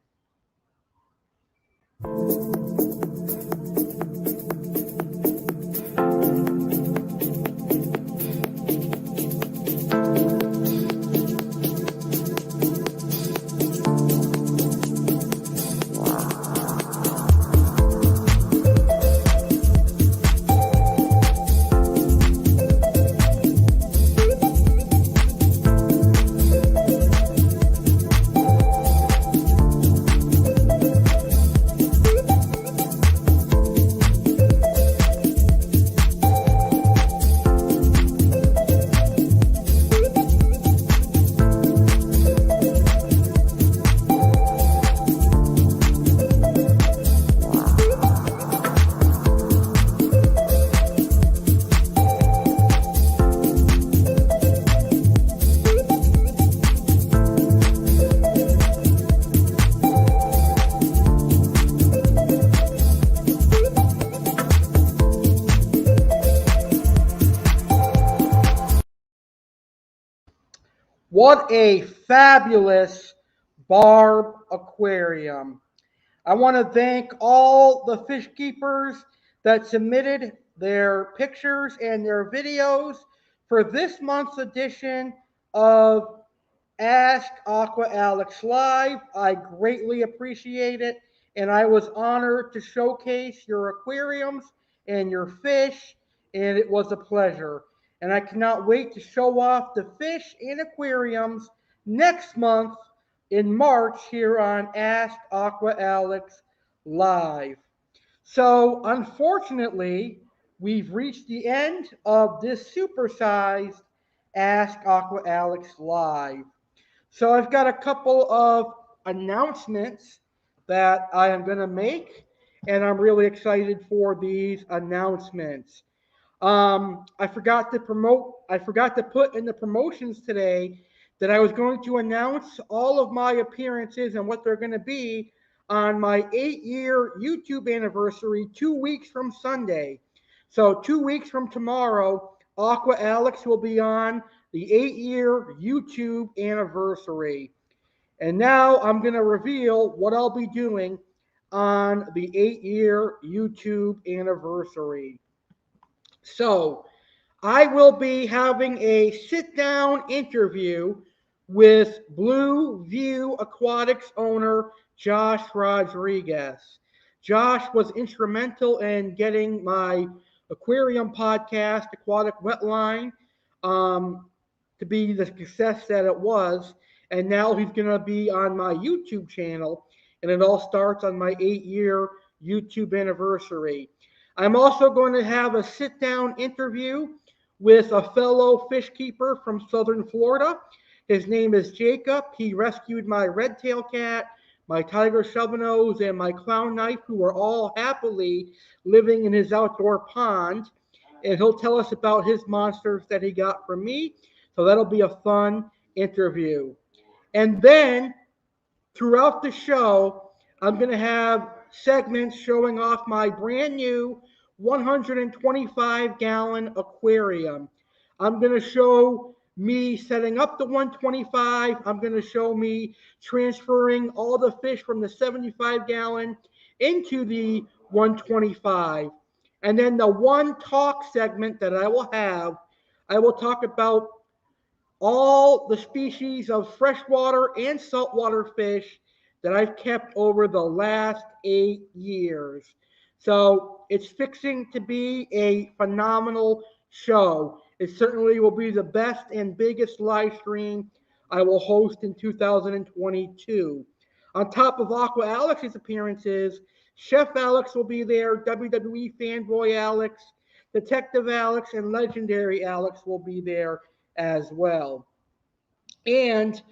What a fabulous barb aquarium. I want to thank all the fish keepers that submitted their pictures and their videos for this month's edition of Ask Aqua Alex Live. I greatly appreciate it, and I was honored to showcase your aquariums and your fish, and it was a pleasure. And I cannot wait to show off the fish and aquariums next month in March here on Ask Aqua Alex Live. So, unfortunately, we've reached the end of this supersized Ask Aqua Alex Live. So I've got a couple of announcements that I am going to make, and I'm really excited for these announcements. I forgot to put in the promotions today that I was going to announce all of my appearances and what they're going to be on my 8-year YouTube anniversary 2 weeks from Sunday. So 2 weeks from tomorrow, Aqua Alex will be on the 8-year YouTube anniversary. And now I'm going to reveal what I'll be doing on the 8-year YouTube anniversary. So, I will be having a sit down interview with Blue View Aquatics owner Josh Rodriguez. Josh was instrumental in getting my aquarium podcast, Aquatic Wetline, to be the success that it was. And now he's going to be on my YouTube channel, and it all starts on my 8-year YouTube anniversary. I'm also going to have a sit down interview with a fellow fish keeper from southern Florida. His name is Jacob. He rescued my red tail cat, my tiger shovelnose, and my clown knife, who are all happily living in his outdoor pond. And he'll tell us about his monsters that he got from me. So that'll be a fun interview. And then throughout the show, I'm going to have segments showing off my brand new 125-gallon aquarium. I'm going to show me setting up the 125. I'm going to show me transferring all the fish from the 75-gallon into the 125. And then the one talk segment that I will have, I will talk about all the species of freshwater and saltwater fish that I've kept over the last 8 years. So it's fixing to be a phenomenal show. It certainly will be the best and biggest live stream I will host in 2022. On top of Aqua Alex's appearances, Chef Alex will be there, WWE Fanboy Alex, Detective Alex, and Legendary Alex will be there as well. And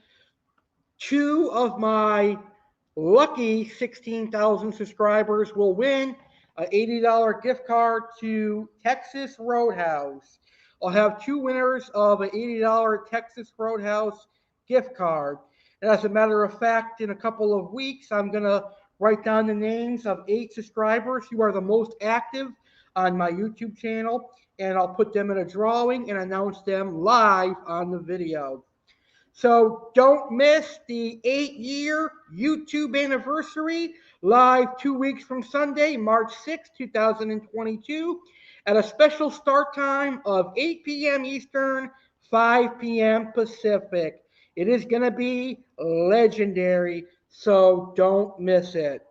two of my lucky 16,000 subscribers will win an $80 gift card to Texas Roadhouse. I'll have two winners of an $80 Texas Roadhouse gift card. And as a matter of fact, in a couple of weeks, I'm going to write down the names of 8 subscribers who are the most active on my YouTube channel, and I'll put them in a drawing and announce them live on the video. So don't miss the 8-year YouTube anniversary live 2 weeks from Sunday, March 6, 2022, at a special start time of 8 p.m. Eastern, 5 p.m. Pacific. It is going to be legendary, so don't miss it.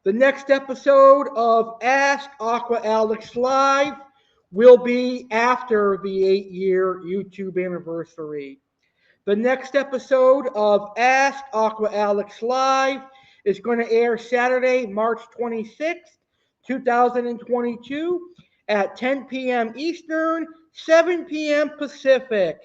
The next episode of Ask Aqua Alex Live will be after the 8-year YouTube anniversary. The next episode of Ask Aqua Alex Live is going to air Saturday, March 26th, 2022 at 10 p.m. Eastern, 7 p.m. Pacific.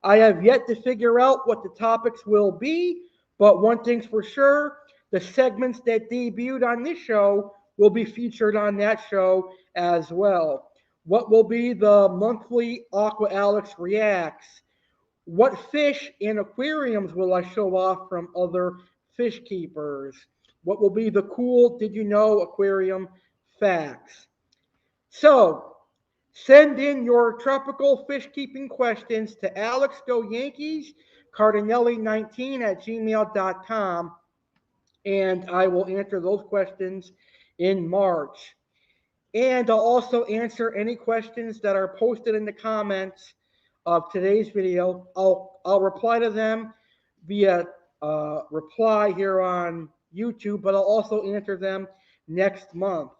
I have yet to figure out what the topics will be, but one thing's for sure, the segments that debuted on this show will be featured on that show as well. What will be the monthly Aqua Alex Reacts? What fish and aquariums will I show off from other fish keepers? What will be the cool Did You Know aquarium facts? So, Send in your tropical fish keeping questions to Alex Go Yankees, Cardinale19 at gmail.com, and I will answer those questions in March. And I'll also answer any questions that are posted in the comments of today's video. I'll reply to them via reply here on YouTube, but I'll also answer them next month.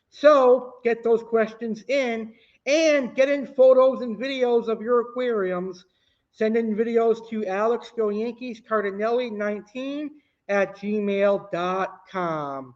So get those questions in and get in photos and videos of your aquariums. Send in videos to Alex Go Yankees Cardinale19 at gmail.com.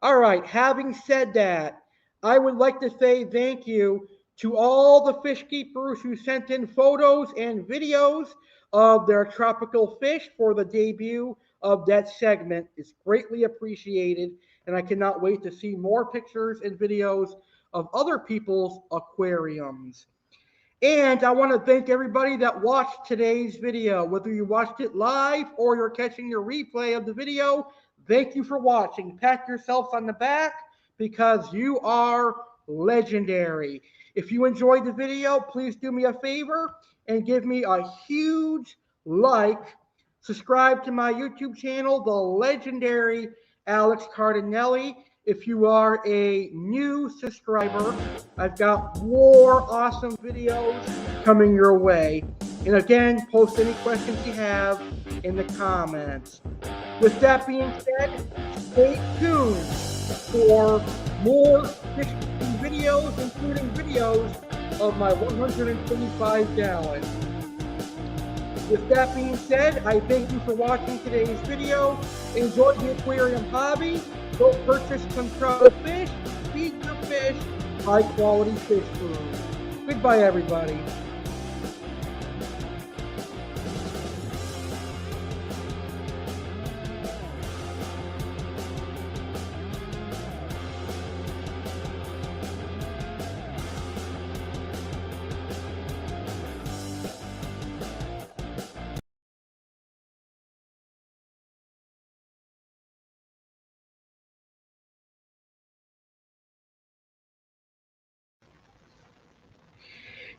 All right, having said that, I would like to say thank you to all the fish keepers who sent in photos and videos of their tropical fish for the debut of that segment. It's greatly appreciated, and I cannot wait to see more pictures and videos of other people's aquariums. And I want to thank everybody that watched today's video. Whether you watched it live or you're catching your replay of the video, thank you for watching. Pat yourselves on the back because you are legendary. If you enjoyed the video, please do me a favor and give me a huge like. Subscribe to my YouTube channel, The Legendary Alex Cardinale. If you are a new subscriber, I've got more awesome videos coming your way. And again, post any questions you have in the comments. With that being said, stay tuned for more fishing videos, including videos of my 125 gallons. With that being said, I thank you for watching today's video. Enjoy the aquarium hobby. Go purchase some trout fish. Feed your fish high quality fish food. Goodbye, everybody.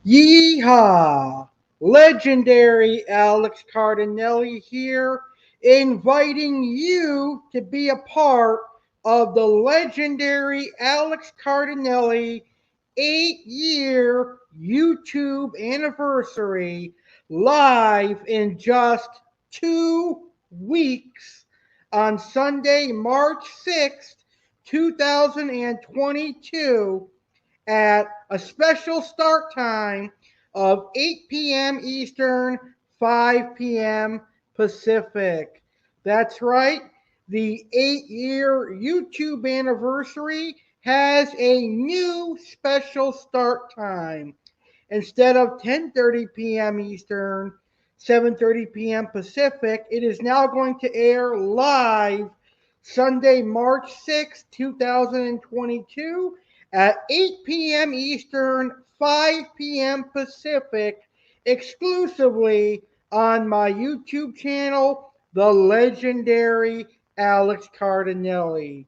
Yeehaw! Legendary Alex Cardinale here, inviting you to be a part of the legendary Alex Cardinale 8-year YouTube anniversary live in just 2 weeks on Sunday, March 6th, 2022 at a special start time of 8 p.m. Eastern, 5 p.m. Pacific. That's right, the 8-year YouTube anniversary has a new special start time. Instead of 10:30 p.m. Eastern, 7:30 p.m. Pacific, it is now going to air live Sunday, March 6th, 2022 at 8 p.m. Eastern, 5 p.m. Pacific, exclusively on my YouTube channel, The Legendary Alex Cardinale.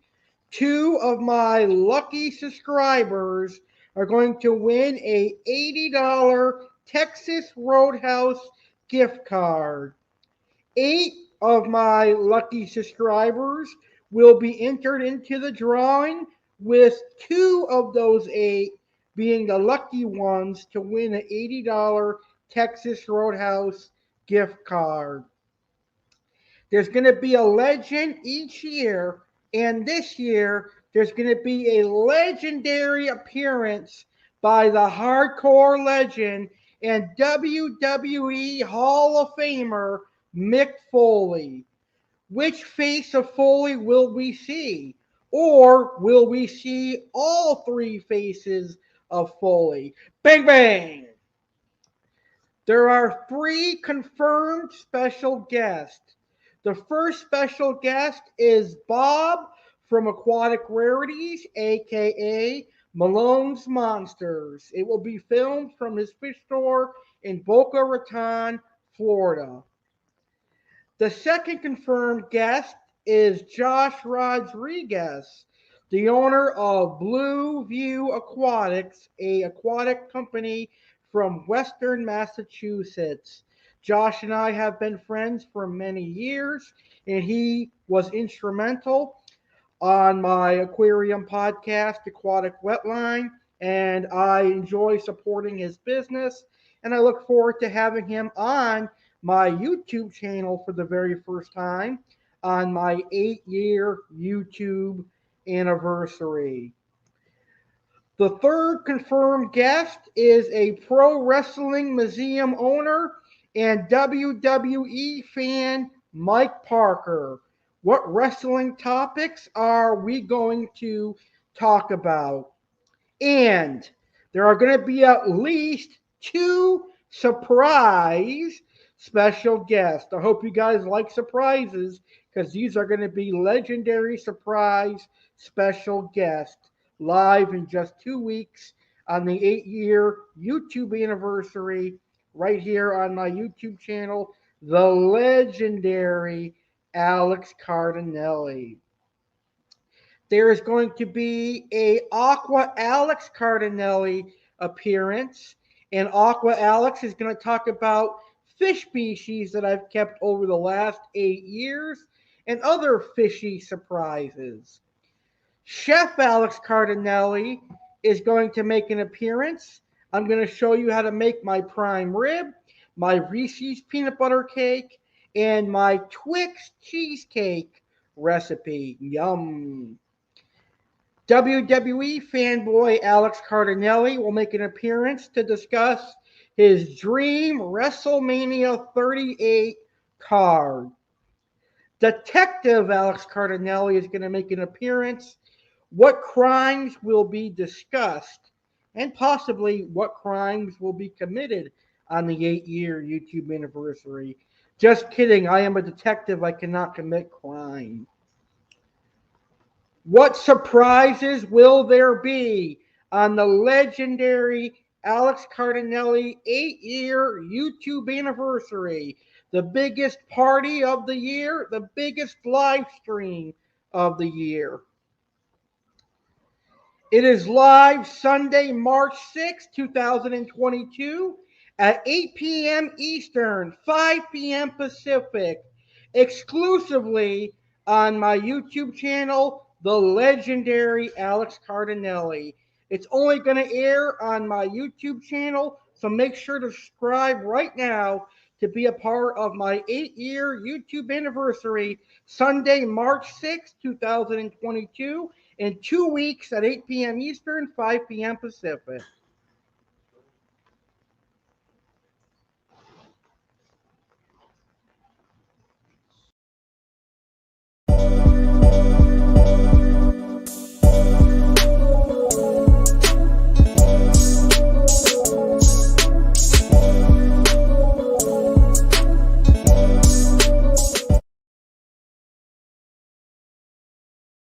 2 of my lucky subscribers are going to win a $80 Texas Roadhouse gift card. 8 of my lucky subscribers will be entered into the drawing, with 2 of those 8 being the lucky ones to win an $80 Texas Roadhouse gift card. There's going to be a legend each year, and this year there's going to be a legendary appearance by the hardcore legend and WWE Hall of Famer Mick Foley. Which face of Foley will we see? Or will we see all 3 faces of Foley? Bang, bang! There are 3 confirmed special guests. The first special guest is Bob from Aquatic Rarities, aka Malone's Monsters. It will be filmed from his fish store in Boca Raton, Florida. The second confirmed guest is Josh Rodriguez the owner of Blue View Aquatics, a aquatic company from Western Massachusetts. Josh and I have been friends for many years, and he was instrumental on my aquarium podcast, Aquatic Wetline, and I enjoy supporting his business. And I look forward to having him on my YouTube channel for the very first time on my 8-year YouTube anniversary. The third confirmed guest is a pro wrestling museum owner and WWE fan, Mike Parker. What wrestling topics are we going to talk about? And there are going to be at least two surprise special guests. I hope you guys like surprises because these are going to be legendary surprise special guests live in just 2 weeks on the 8-year YouTube anniversary right here on my YouTube channel, the legendary Alex Cardinale. There is going to be a Aqua Alex Cardinale appearance, and Aqua Alex is going to talk about fish species that I've kept over the last 8 years and other fishy surprises. Chef Alex Cardinale is going to make an appearance. I'm going to show you how to make my prime rib, my Reese's peanut butter cake, and my Twix cheesecake recipe. Yum. WWE fanboy Alex Cardinale will make an appearance to discuss his dream WrestleMania 38 card. Detective Alex Cardinale is going to make an appearance. What crimes will be discussed, and possibly what crimes will be committed on the 8-year YouTube anniversary? Just kidding. I am a detective. I cannot commit crime. What surprises will there be on the legendary Alex Cardinale 8-year YouTube anniversary? The biggest party of the year, the biggest live stream of the year. It is live Sunday, March 6, 2022 at 8 p.m. Eastern, 5 p.m. Pacific, exclusively on my YouTube channel, the legendary Alex Cardinale. It's only going to air on my YouTube channel, so make sure to subscribe right now to be a part of my 8-year YouTube anniversary, Sunday, March 6, 2022, in 2 weeks at 8 p.m. Eastern, 5 p.m. Pacific.